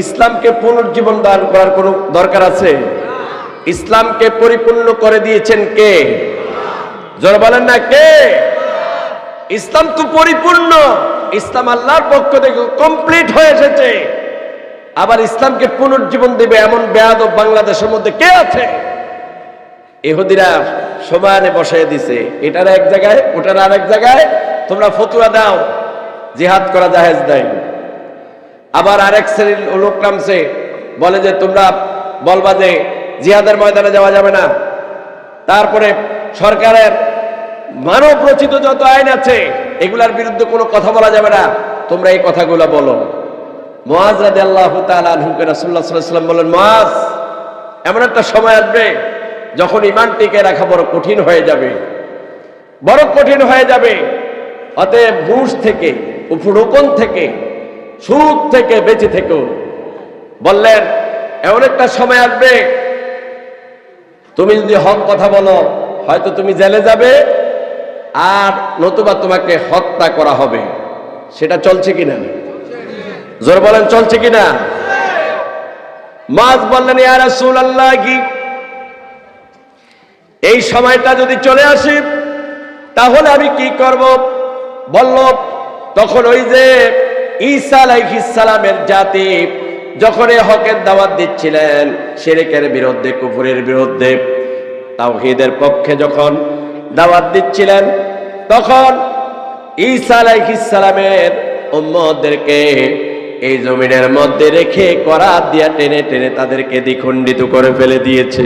ইসলামকে পুনর্জীবন দান করার কোনো দরকার আছে? ইসলামকে পরিপূর্ণ করে দিয়েছেন কে? যারা বলেন না কে? ইসলাম তো পরিপূর্ণ। ইসলাম আল্লাহর পক্ষ থেকে কমপ্লিট হয়ে এসেছে। আবার ইসলামকে পুনর্জীবন দেবে এমন বেয়াদব বাংলাদেশের মধ্যে কে আছে? ইহুদিরা সমানে বসায় দিছে, এটার এক জায়গায়, ওটার আর এক জায়গায়। তোমরা ফতুয়া দাও, জিহাদ করা জায়েজ নাই। আবার আরেক শ্রেণীর লোক নামছে, বলে যে তোমরা বলবা যে জিহাদের ময়দানে যাওয়া যাবে না। তারপরে সরকারের মানব রচিত যত আইন আছে এগুলার বিরুদ্ধে কোনো কথা বলা যাবে না, তোমরা এই কথাগুলো বলো। মুআজ রাদিয়াল্লাহু তাআলা আনহুকে রাসূলুল্লাহ সাল্লাল্লাহু আলাইহি ওয়াসাল্লাম বলেন, মুআজ, এমন একটা সময় আসবে যখন ঈমান টিকে রাখা বড় কঠিন হয়ে যাবে, বড় কঠিন হয়ে যাবে। অতএব ঘুষ থেকে, উপঢৌকন থেকে, সুদ থেকে বেঁচে থেকো। বললেন এমন একটা সময় আসবে তুমি যদি হক কথা বলো, হয়তো তুমি জেলে যাবে, আর নতুবা তোমাকে হত্যা করা হবে। সেটা চলছে কিনা? জোর বলেন, চলছে কিনা? মুআজ বললেন, ইয়া রাসূলুল্লাহ, কি এই সময়টা যদি চলে আসে তাহলে আমি কি করব? বলল, তখন ওই যে ঈসা আলাইহিস সালামের জাতি যখন এই হকের দাওয়াত দিচ্ছিলেন, শিরকের বিরুদ্ধে, কুফরের বিরুদ্ধে, তাওহীদের পক্ষে যখন দাওয়াত দিচ্ছিলেন, তখন ঈসা আলাইহিস সালামের উম্মতদেরকে এই জমিনের মধ্যে রেখে করাত দিয়া টেনে টেনে তাদেরকে দ্বিখণ্ডিত করে ফেলে দিয়েছে।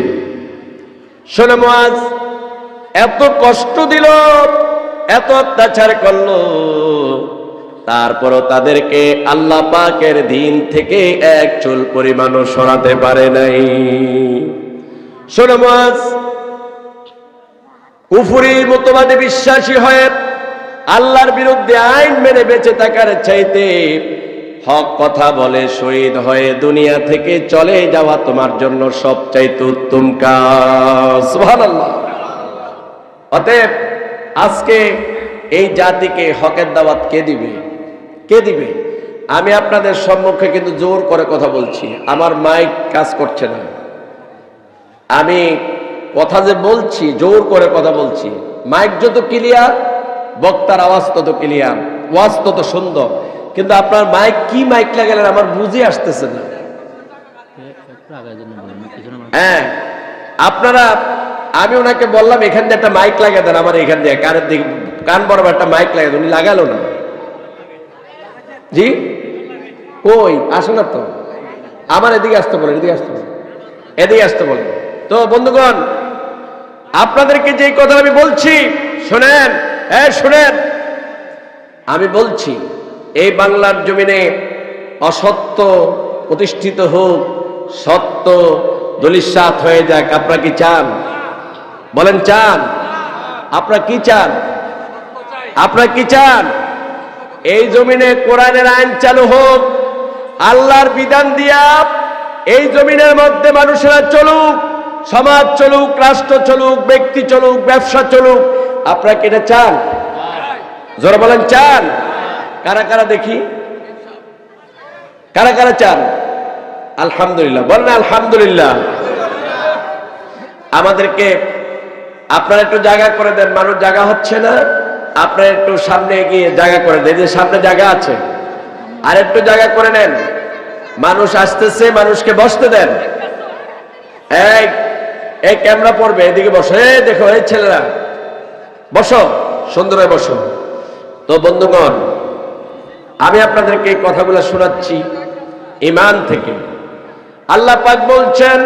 শোনো মুআজ, এত কষ্ট দিল, এত অত্যাচার করলো, তারপরও তাদেরকে আল্লাহ পাকের দিন থেকে এক চুল পরিমাণও সরাতে পারে নাই। শোনো মুআজ, কুফরি মতবাদে বিশ্বাসী হয়ে আল্লাহর বিরুদ্ধে আইন মেনে বেঁচে থাকার চাইতে হক কথা বলে শহীদ হয়ে দুনিয়া থেকে চলে যাওয়া তোমার জন্য সবচাইতে উত্তম কাজ। সুবহানাল্লাহ। অতএব আজকে এই জাতিকে হকের দাওয়াত কে দিবে? কে দিবে? আমি আপনাদের সম্মুখে কিন্তু জোর করে কথা বলছি, আমার মাইক কাজ করছে না। আমি কথা যে বলছি, জোর করে কথা বলছি, মাইক যত ক্লিয়ার, বক্তার আওয়াজ তত ক্লিয়ার, ওয়াজ তত সুন্দর, কিন্তু আপনার মাইক কি মাইক লাগালেন আমার বুঝে আসতেছে না। হ্যাঁ, আপনারা, আমি ওনাকে বললাম এখান দিয়ে একটা মাইক লাগিয়ে দেন, আমার এখান দিয়ে কানের দিকে, কান বরাবর একটা মাইক লাগিয়ে দেন, উনি লাগালো না। জি কই আসে না তো, আমার এদিকে আসতে বলেন, এদিকে আসতে বলেন, এদিকে আসতে বলেন। তো বন্ধুগণ, আপনাদেরকে যে কথা আমি বলছি শুনেন, শুনেন, আমি বলছি এই বাংলার জমিনে অসত্য প্রতিষ্ঠিত হোক, সত্য ধূলিসাৎ হয়ে যাক। আপনারা কি চান? বলেন চান? আপনারা কি চান? আপনারা কি চান? এই জমিনে কোরআনের আইন চালু হোক, আল্লাহর বিধান দিয়া এই জমিনের মধ্যে মানুষেরা চলুক, সমাজ চলুক, রাষ্ট্র চলুক, ব্যক্তি চলুক, ব্যবসা চলুক। আপনারা কি এটা চান? জোরে বলেন চান? কারা কারা দেখি, কারা কারা চান? আলহামদুলিল্লাহ বলেন আলহামদুলিল্লাহ। আমাদেরকে আপনারা একটু জায়গা করে দেন, মানুষ জায়গা হচ্ছে না, আপনারা একটু সামনে গিয়ে জায়গা করে দেন, যে সামনে জায়গা আছে আর একটু জায়গা করে নেন, মানুষ আসতেছে, মানুষকে বসতে দেন। এই ক্যামেরা পড়বে, এদিকে বসো, এই দেখো, এই ছেলেরা বসো, সুন্দর হয়ে বসো। তো বন্ধুগণ, আমি আপনাদেরকে এই কথাগুলো শোনাচ্ছি ঈমান থেকে। আল্লাহ পাক বলছেন,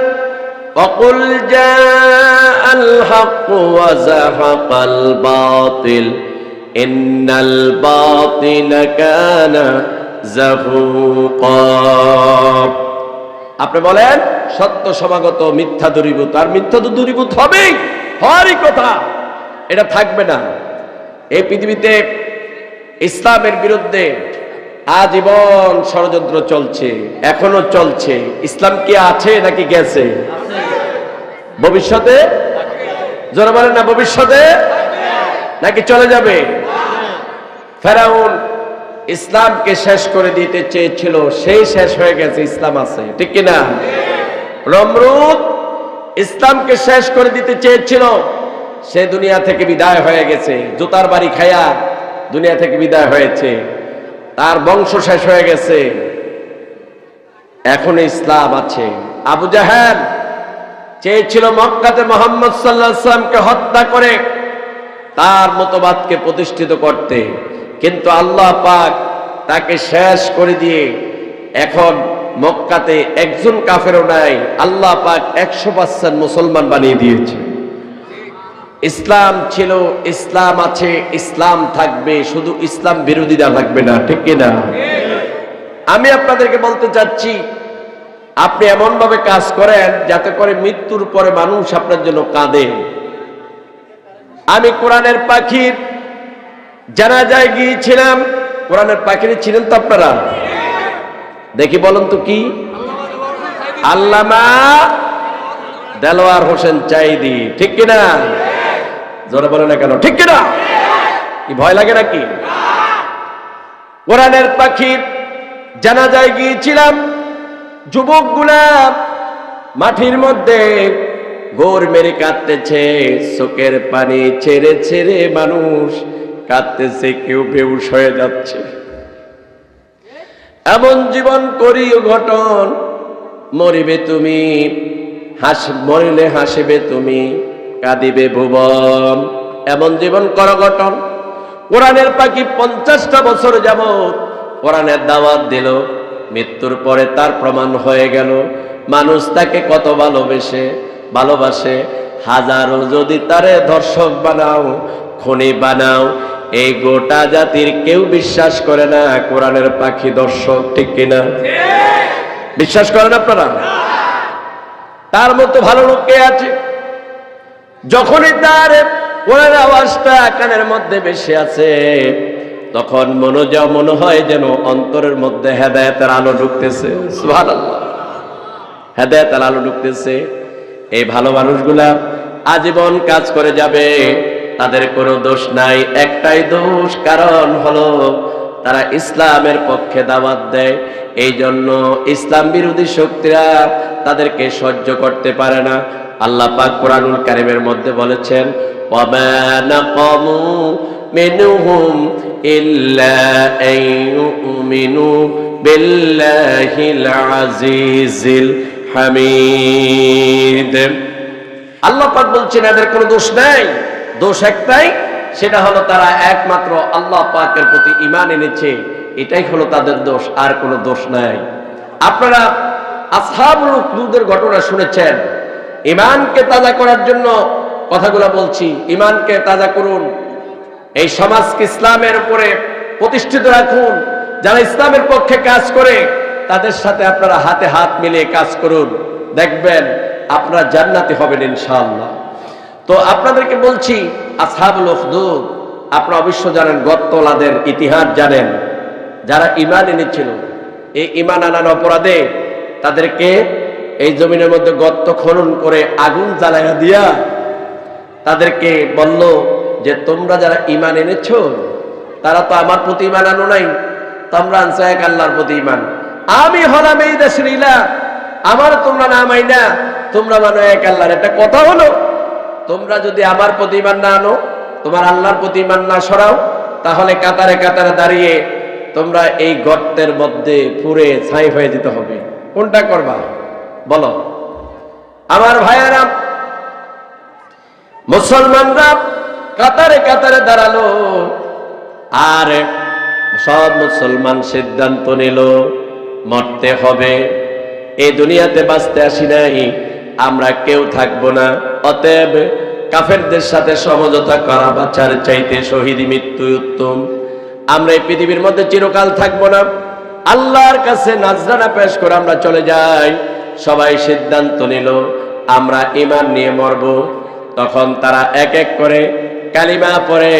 ওয়াকুল জাআল হক ওয়া যাহাকাল বাতিল ইন্নাল বাতিলা কানা যাহুকা। আপনি বলেন সত্য সমাগত, মিথ্যা দূরীভূত। আর মিথ্যা তো দূরীভূত হবেই, হরই কথা, এটা থাকবে না। এই পৃথিবীতে ইসলামের বিরুদ্ধে আজীবন ষড়যন্ত্র চলছে, এখনো চলছে। ইসলাম কি আছে নাকি গেছে? ভবিষ্যতে জোরে বলেন না, ভবিষ্যতে নাকি চলে যাবে? ফেরাউন ইসলামকে শেষ করে দিতে চেয়েছিল, সেই শেষ হয়ে গেছে, ইসলাম আছে, ঠিক কিনা? নমরুদ ইসলামকে শেষ করে দিতে চেয়েছিল, সে দুনিয়া থেকে বিদায় হয়ে গেছে, জুতার বাড়ি খায়া দুনিয়া থেকে বিদায় হয়েছে, তার বংশ শেষ হয়ে গেছে, এখন ইসলাম আছে। আবু জাহেল চেয়েছিল মক্কাতে মুহাম্মদ সাল্লাল্লাহু আলাইহি ওয়াসাল্লামকে হত্যা করে তার মতবাদকে প্রতিষ্ঠিত করতে, কিন্তু আল্লাহ পাক তাকে শেষ করে দিয়ে এখন মক্কাতে একজন কাফেরও নাই, আল্লাহ পাক 100% মুসলমান বানিয়ে দিয়েছে। ইসলাম ছিল, ইসলাম আছে, ইসলাম থাকবে, শুধু ইসলাম বিরোধীরা থাকবে না, ঠিক কিনা? আমি আপনাদেরকে বলতে চাচ্ছি, আপনি এমন ভাবে কাজ করেন যাতে করে মৃত্যুর পরে মানুষ আপনার জন্য কাঁদে। আমি কোরআনের পাখির জানাজায় গিয়েছিলাম। কোরআনের পাখির ছিলেন তো আপনারা? দেখি বলুন তো কি? আল্লামা দেলোয়ার হোসেন চাইদি, ঠিক কিনা? জোরে বলে না কেন, ঠিক কিনা? কি ভয় লাগে নাকি? কোরআনের পাখির জানাজায় গিয়েছিলাম। যুবকগুলা মাটির মধ্যে গোর মেরে কাঁদতেছে, চোখের পানি ছেড়ে ছেড়ে মানুষ কাঁদতেছে, কেউ বেহুশ হয়ে যাচ্ছে। এমন জীবন করিও ঘটন, মরিবে তুমি, মরিলে হাসিবে তুমি, কাঁদিবে ভুবন। এমন জীবন কর গঠন। কোরআনের পাখি 50টা বছর যাবত কোরআনের দাওয়াত দিল, মৃত্যুর পরে তার প্রমাণ হয়ে গেল মানুষ তাকে কত ভালোবাসে। হাজারো যদি তারে ধর্ষক বানাও, খুনি বানাও, এই গোটা জাতির কেউ বিশ্বাস করে না কোরআনের পাখি দর্শক, ঠিক কিনা? বিশ্বাস করেন আপনারা? তার মতো ভালো লোক কে আছে? যখনই তার কোরআনের আওয়াজটা কানের মধ্যে বেশি আছে, তখন মনে হয় যেন অন্তরের মধ্যে হেদায়েতের আলো ঢুকতেছে। সুবহানাল্লাহ, হেদায়েতের আলো ঢুকতেছে। এই ভালো মানুষগুলা আজীবন কাজ করে যাবে, তাদের কোনো দোষ নাই। একটাই দোষ, কারণ হলো তারা ইসলামের পক্ষে দাওয়াত দেয়। এই জন্য ইসলাম বিরোধী শক্তিরা তাদেরকে সহ্য করতে পারে না। আল্লাহ পাক কোরআনুল কারীমের মধ্যে বলেছেন, ওয়ামা নাকামু মিনহুম ইল্লা আইয়ুমিনু বিল্লাহিল আজিজিল হামিদ। আল্লাহ পাক বলছেন এদের কোনো দোষ নাই, দোষ একটাই, সেটা হলো তারা একমাত্র আল্লাহ পাকের প্রতি ঈমান এনেছে, এটাই হলো তাদের দোষ, আর কোনো দোষ নাই। আপনারা আসহাবুল উখদুদের ঘটনা শুনেছেন। ঈমানকে তাজা করার জন্য কথাগুলো বলছি, ঈমানকে তাজা করুন, এই সমাজকে ইসলামের উপরে প্রতিষ্ঠিত রাখুন। যারা ইসলামের পক্ষে কাজ করে তাদের সাথে আপনারা হাতে হাত মিলিয়ে কাজ করুন, দেখবেন আপনারা জান্নাতি হবেন ইনশাআল্লাহ। তো আপনাদেরকে বলছি, আসহাবুল উখদুদ আপনারা অবশ্য জানেন, গর্তলাদের ইতিহাস জানেন। যারা ঈমান এনেছিল, এই ঈমান আনার অপরাধে তাদেরকে এই জমিনের মধ্যে গর্ত খনন করে আগুন জ্বালাইয়া দিয়া তাদেরকে বলল যে তোমরা যারা ঈমান এনেছো, তারা তো আমার প্রতি ঈমান আনো নাই, তোমরা আনছো এক আল্লাহর প্রতি ঈমান। আমি হলাম এই দেশের ইলাহ, আমার তোমরা না মাইনা তোমরা মানো এক আল্লাহর। একটা কথা হলো, তোমরা যদি আমার প্রতি ঈমান না আনো, তোমার আল্লাহর প্রতি ঈমান না সরাও, তাহলে কাতারে কাতারে দাঁড়িয়ে তোমরা এই গর্তের মধ্যে পুড়ে ছাই হয়ে যেতে হবে। কোনটা করবা বলো? আমার ভাইয়েরা, মুসলমানরা কাতারে কাতারে দাঁড়ালো, আর সব মুসলমান সিদ্ধান্ত নিল মরতে হবে। এই দুনিয়াতে বাঁচতে আসি নাই, আমরা কেউ থাকবো না। অতএব কাফেরদের সাথে সমঝোতা করা বাঁচার চাইতে শহীদ মৃত্যু উত্তম। আমরা এই পৃথিবীর মধ্যে চিরকাল থাকবো না, আল্লাহর কাছে নাজরানা পেশ করে আমরা চলে যাই। সবাই সিদ্ধান্ত নিল আমরা ঈমান নিয়ে মরব। তখন তারা এক এক করে কালিমা পড়ে,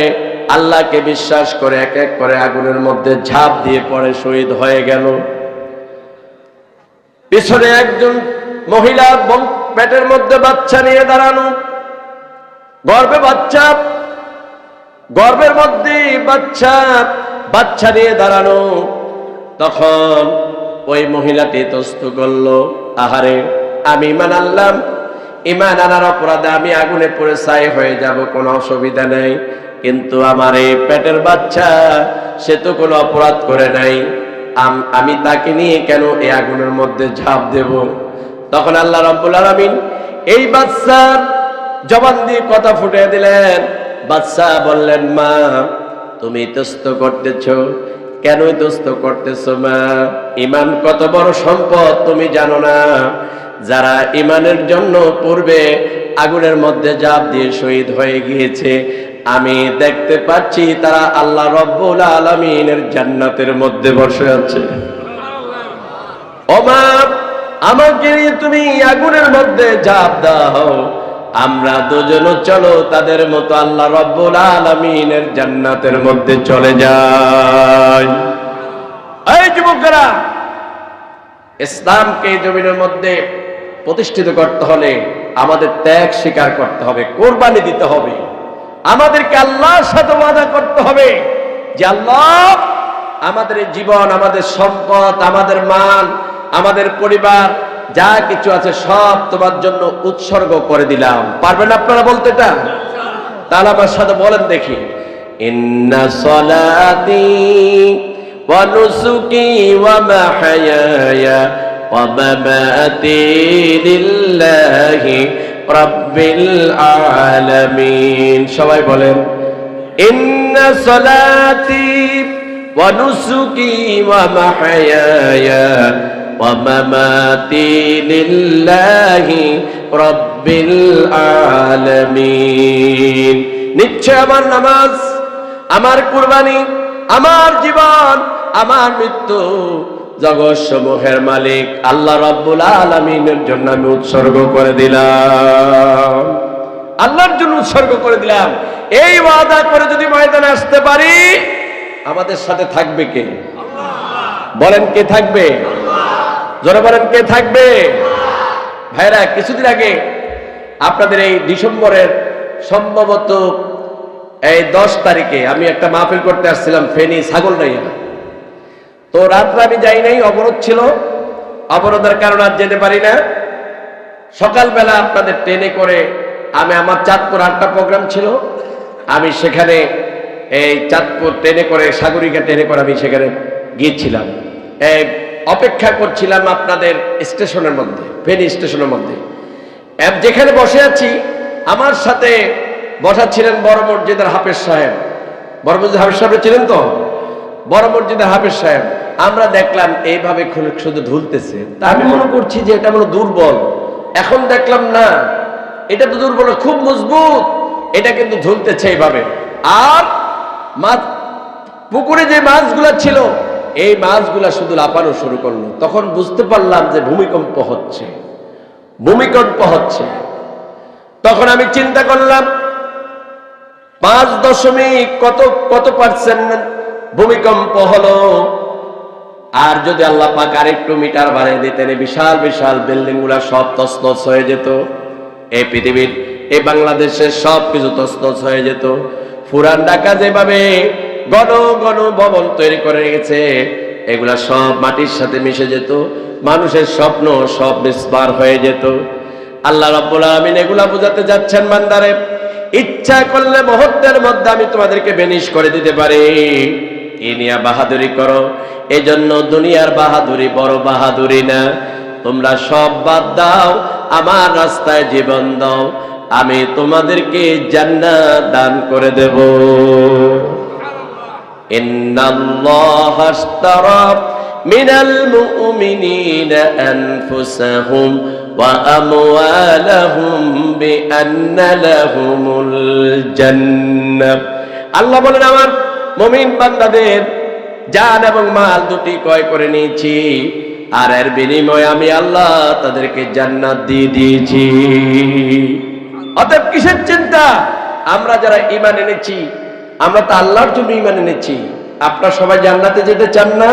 আল্লাহকে বিশ্বাস করে এক এক করে আগুনের মধ্যে ঝাঁপ দিয়ে পড়ে শহীদ হয়ে গেল। পিছনে একজন মহিলা পেটের মধ্যে বাচ্চা নিয়ে দাঁড়ানো, গর্ভে বাচ্চা, গর্ভের মধ্যে বাচ্চা নিয়ে দাঁড়ানো। তখন ওই মহিলাটি তস্তু করল, আহারে আমি ঈমান আনলাম, ঈমান আনার অপরাধে আমি আগুনে পড়ে ছাই হয়ে যাব, কোনো অসুবিধা নেই, কিন্তু আমার এই পেটের বাচ্চা, সে তো কোনো অপরাধ করে নাই, আমি তাকে নিয়ে কেন এই আগুনের মধ্যে ঝাঁপ দেব? তখন আল্লাহ রাব্বুল আলামিন এই বাচ্চার জবান দিয়ে কথা ফুটিয়ে দিলেন। বাচ্চা বললেন, মা তুমি ইতস্ত করতেছো, কেন ইতস্ত করতেছো মা? ঈমান কত বড় সম্পদ তুমি জানো না? যারা ঈমানের জন্য পূর্বে আগুনের মধ্যে ঝাঁপ দিয়ে শহীদ হয়ে গিয়েছে, আমি দেখতে পাচ্ছি তারা আল্লাহ রব্বুল আলামিনের জান্নাতের মধ্যে বসে আছে। ও মা, আমাকে নিয়ে তুমি আগুনের মধ্যে ঝাঁপ দাও, আমরা দুজনও চলো তাদের মতো আল্লাহ রব্বুল আলামিনের জান্নাতের মধ্যে চলে যাই। এই যুবকেরা, ইসলামকে জমিনের মধ্যে প্রতিষ্ঠিত করতে হলে আমাদের ত্যাগ স্বীকার করতে হবে, কোরবানি দিতে হবে। আমাদেরকে আল্লাহর সাথে ওয়াদা করতে হবে যে আল্লাহ, আমাদের জীবন, আমাদের সম্পদ, আমাদের মান, আমাদের পরিবার, যা কিছু আছে সব তোমার জন্য উৎসর্গ করে দিলাম। পারবেন আপনারা বলতে এটা? তাহলে আমার সাথে বলেন দেখি, ইন্না সলাতি ওয়া নুসুকি ওয়া মাহইয়ায়া ওয়া মামাতি লিল্লাহি রাব্বিল আলামিন। সবাই বলেন, ইন্না সলাতি ওয়া নুসুকি ওয়া মাহইয়ায়া ওয়া মামাতি লিল্লাহি রাব্বিল আলামিন। নিশ্চয় আমার নামাজ, আমার কুরবানি, আমার জীবন, আমার মৃত্যু জগৎ সমূহের মালিক আল্লাহ রাব্বুল আলামিনের জন্য আমি উৎসর্গ করে দিলাম, আল্লাহর জন্য উৎসর্গ করে দিলাম। এই ওয়াদা করে যদি ময়দানে আসতে পারি, আমাদের সাথে থাকবে কে? বলেন কে থাকবে? জোরে বলেন কে থাকবে? ভাইরা, কিছুদিন আগে আপনাদের এই ডিসেম্বরের সম্ভবত এই 10 তারিখে আমি একটা মাহফিল করতে আসছিলাম ফেনী ছাগলনাইয়া। তো রাত্রে আমি যাই নাই, অবরোধ ছিল, অবরোধের কারণে আজ যেতে পারি না। সকালবেলা আপনাদের ট্রেনে করে আমি আমার চাঁদপুর 8টা প্রোগ্রাম ছিল, আমি সেখানে এই চাঁদপুর ট্রেনে করে সাগরিকা ট্রেনে করে আমি সেখানে গিয়েছিলাম। অপেক্ষা করছিলাম আপনাদের স্টেশনের মধ্যে, ফেনী স্টেশনের মধ্যে। যেখানে বসে আছি আমার সাথে বসা ছিলেন বড় মসজিদের হাফেজ সাহেব। বড় মসজিদের হাফেজ সাহেব ছিলেন তো? বড় মসজিদের হাফেজ সাহেব। আমরা দেখলাম এইভাবে শুধু ঝুলতেছে, তা আমি মনে করছি যে এটা মনে দুর্বল। এখন দেখলাম না, এটা তো দুর্বল, খুব মজবুত, এটা কিন্তু ঝুলতেছে এইভাবে। আর মাছ, পুকুরে যে মাছগুলা ছিল এই মাছগুলা শুধু লাফানো শুরু করলো। তখন বুঝতে পারলাম যে ভূমিকম্প হচ্ছে, ভূমিকম্প হচ্ছে। তখন আমি চিন্তা করলাম 5% ভূমিকম্প হলো। আর যদি আল্লাহ পাক আরেকটু মিটার বাড়িয়ে দিতেন, বিশাল বিশাল বিল্ডিং গুলা সব তছনছ হয়ে যেত। এই পৃথিবীর, এই বাংলাদেশের সব কিছু তছনছ হয়ে যেত। পুরান ঢাকা যেভাবে ঘন ঘন ভবন তৈরি করে গেছে, এগুলা সব মাটির সাথে মিশে যেত, মানুষের স্বপ্ন সব নিস্বার হয়ে যেত। আল্লাহ রাব্বুল আলামিন এগুলা বোঝাতে যাচ্ছেন, বান্দারে ইচ্ছা করলে মুহূর্তের মধ্যে আমি তোমাদেরকে বেনিশ করে দিতে পারি, এই নিয়ে বাহাদুরি করো। এজন্য দুনিয়ার বাহাদুরি বড় বাহাদুরি না, তোমরা সব বাদ দাও, আমার রাস্তায় জীবন দাও, আমি তোমাদেরকে জান্নাত দান করে দেব। ইন্নাল্লাহা আশতারা মিনাল মুমিনিনা আনফুসাহুম ওয়া আমওয়ালাহুম বিআন্না লাহুমুল জান্নাহ। আল্লাহ বলেন, আমার মুমিন বান্দাদের জান এবং মাল দুটি ক্রয় করে নিয়েছি, আর এর বিনিময়ে আমি আল্লাহ তাদেরকে জান্নাত দিয়ে দিয়েছি। অতএব কিসের চিন্তা? আমরা যারা ঈমান এনেছি, আমরা তো আল্লাহর জন্য ঈমান এনেছি। আপনারা সবাই জান্নাতে যেতে চান না?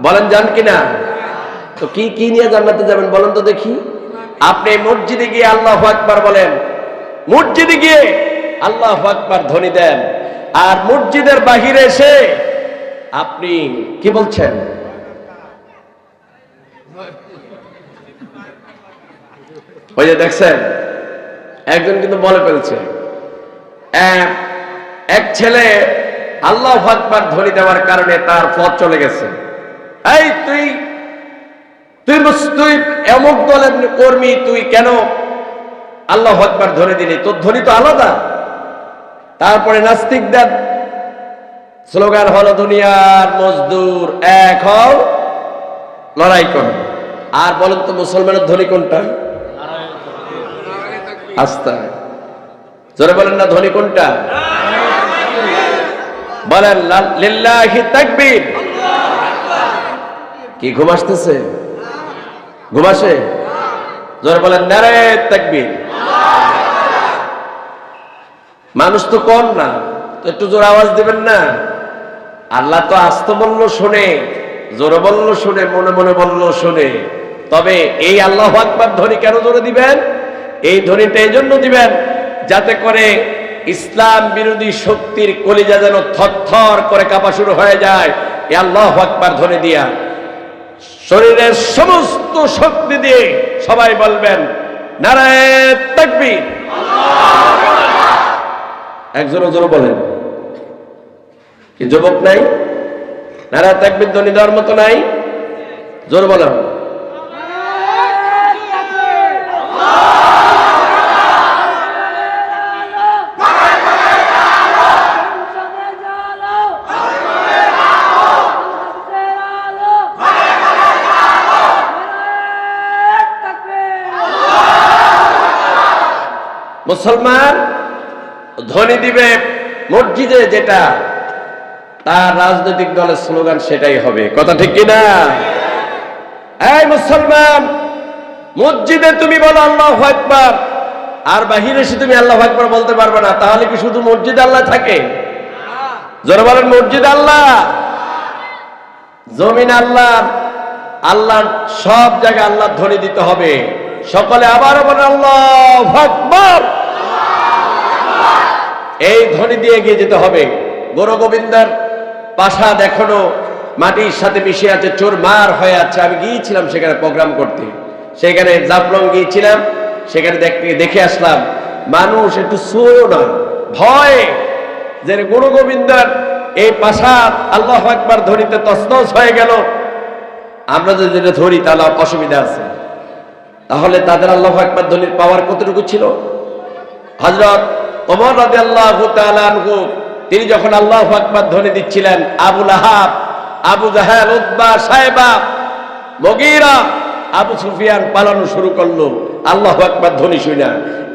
বলেন যান কিনা? তো কি কি নিয়ে জান্নাতে যাবেন বলেন তো দেখি। আপনি মসজিদে গিয়ে আল্লাহু আকবার বলেন, মসজিদে গিয়ে আল্লাহু আকবার ধ্বনি দেন, আর মসজিদের বাহিরে এসে আপনি কি বলছেন? ওই যে দেখছেন, একজন কিন্তু বলে ফেলছে, এক ছেলে আল্লাহু আকবার ধ্বনি দেওয়ার কারণে তার পথ চলে গেছে। এই তুই তুই তুই অমুক দলের কর্মী, তুই কেন আল্লাহু আকবার ধ্বনি দিলি? তোর ধ্বনি তো আলাদা। তারপরে নাস্তিকদের স্লোগান হলো, দুনিয়ার মজদুর এক হও, লড়াই করো। আর বলেন তো মুসলমানের ধ্বনি কোনটা? আস্তা জোরে বলেন না, ধ্বনি কোনটা? বলেন লিল্লাহি তাকবীর। কি ঘুম আসতেছে? ঘুম আসে? জোরে বলেন নারে তাকবীর। মানুষ তো কম না, তো একটু জোরে আওয়াজ দিবেন না। আল্লাহ তো আস্ত বললো শোনে, জোরে বললো শোনে, মনে মনে বললো শোনে। তবে এই আল্লাহু আকবার ধ্বনি কেন জোরে দিবেন? এই ধ্বনিটা এই জন্য দিবেন যাতে করে ইসলাম বিরোধী শক্তির কলিজা যেন থরথর করে কাঁপা শুরু হয়ে যায়। এই আল্লাহু আকবার ধ্বনি দিয়া শরীরের সমস্ত শক্তি দিয়ে সবাই বলবেন নারায়ে তাকবীর। একজন জোরে বলেন। কি যুবক নাই? নারায়ে তাকবীর ধ্বনি দেওয়ার মতো নাই? জোরে বলেন। মুসলমান ধ্বনি দিবে মসজিদে যেটা তার রাজনৈতিক দলের স্লোগান সেটাই হবে। কথা ঠিক কিনা? এই মুসলমান, মসজিদে তুমি বলো আল্লাহু আকবার, আর বাহিরে এসে তুমি আল্লাহু আকবার বলতে পারবে না। তাহলে কি শুধু মসজিদে আল্লাহ থাকে? জোরে বলেন, মসজিদ আল্লাহ, জমিন আল্লাহ, আল্লাহ সব জায়গায় আল্লাহর ধ্বনি দিতে হবে। সকলে আবারও বলেন আল্লাহু আকবার। এই ধ্বনি দিয়ে এগিয়ে যেতে হবে। গুরু গোবিন্দের প্রাসাদ এখনো মাটির সাথে মিশে আছে, চোরমার হয়ে আছে। আমি গিয়েছিলাম সেখানে প্রোগ্রাম করতে, সেখানে জাফলং গিয়েছিলাম, সেখানে দেখে আসলাম মানুষ একটু শোয় না, ভয় যে গুরু গোবিন্দের এই প্রাসাদ আল্লাহু আকবার ধ্বনিতে তছনছ হয়ে গেল। আমরা যদি এটা ধরি তাহলে অসুবিধা আছে। তাহলে তাদের আল্লাহু আকবার ধ্বনির পাওয়ার কতটুকু ছিল? হযরত ওমর রাদিয়াল্লাহু তাআলা আনহু তিনি যখন আল্লাহু আকবার ধ্বনি দিচ্ছিলেন, আবু লাহাব, আবু জাহেল, উতবা, সাইবা, মুগীরা, আবু সুফিয়ান পালানো শুরু করলো আল্লাহু আকবার ধ্বনি শুনে।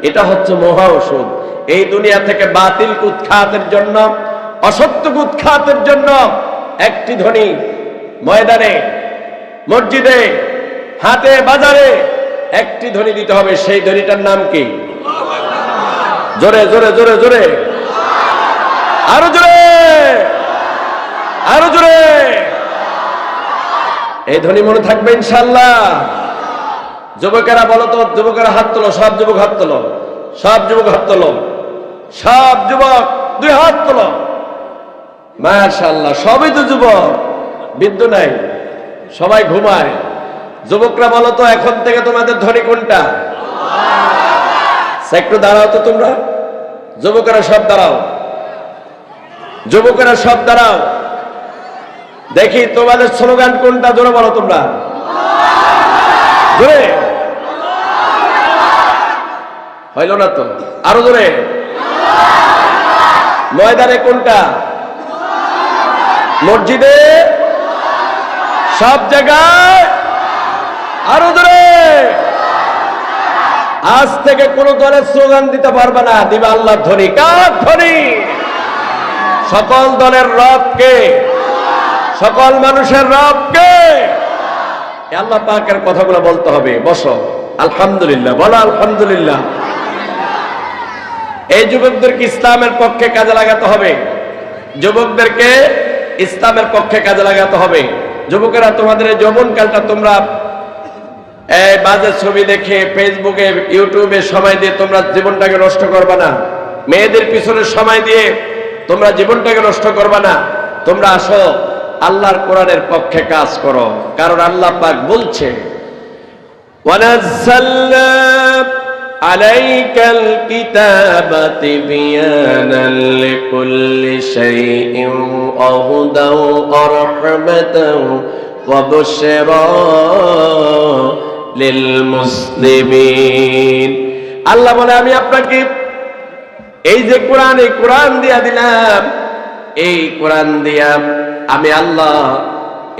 এটা হচ্ছে মহা ঔষধ। এই দুনিয়া থেকে বাতিল উৎখাতের জন্য, অসত্য উৎখাতের জন্য একটি ধ্বনি ময়দানে, মসজিদে, হাটে, বাজারে একটি ধ্বনি দিতে হবে। সেই ধ্বনিটার নাম কি? জোরে জোরে জোরে জোরে, আরো জোরে, আরো জোরে। এই ধ্বনি মনে থাকবে ইনশাআল্লাহ। যুবকেরা বলো তো, যুবকেরা হাত তোলো, সব যুবক হাত তোলো, সব যুবক হাত তোলো, সব যুবক দুই হাত তোলো। মাশাআল্লাহ, সবই তো যুবক, বিদ্যু নাই, সবাই ঘুমায়। যুবকরা বলো তো, এখন থেকে তোমাদের ধ্বনি কোনটা? একটু দাঁড়াও তো তোমরা, যুবকেরা সব দাঁড়াও, যুবকেরা সব দাঁড়াও, দেখি তোমাদের স্লোগান কোনটা। জোরে বলো তোমরা, জোরে। হইল না তো, আরো জোরে। ময়দানে কোনটা? মসজিদে, সব জায়গায়, আরো জোরে। আজ থেকে কোন দলের স্লোগান দিতে পারবে না, দিবে আল্লাহর ধ্বনি। কার ধ্বনি? সকল দলের রবকে, সকল মানুষের রবকে। আল্লাহ পাকের কথাগুলো বলতে হবে। বসো, আলহামদুলিল্লাহ বলো, আলহামদুলিল্লাহ। এই যুবকদেরকে ইসলামের পক্ষে কাজে লাগাতে হবে, যুবকদেরকে ইসলামের পক্ষে কাজে লাগাতে হবে। যুবকেরা, তোমাদের এই যৌবনকালটা তোমরা এই বাজে ছবি দেখে ফেসবুকে, ইউটিউবে সময় দিয়ে তোমরা জীবনটাকে নষ্ট করবে না। মেয়েদের পিছনে সময় দিয়ে তোমরা জীবনটাকে নষ্ট করবে না। তোমরা আসো, আল্লাহর কোরআনের পক্ষে কাজ করো। কারণ আল্লাহ পাক বলছে, ওয়ানাজ্জালনা আলাইকাল কিতাবা তিবয়ানান লিকুল্লি শাইইন ওয়া হুদান ওয়া রাহমাতান ওয়া বুশরা লিল মুসলিমিন। আল্লাহ বলে, আমি আপনাকে এই যে কোরআন, এই কোরআন দিয়া দিলাম, এই কোরআন দিয়া আমি আল্লাহ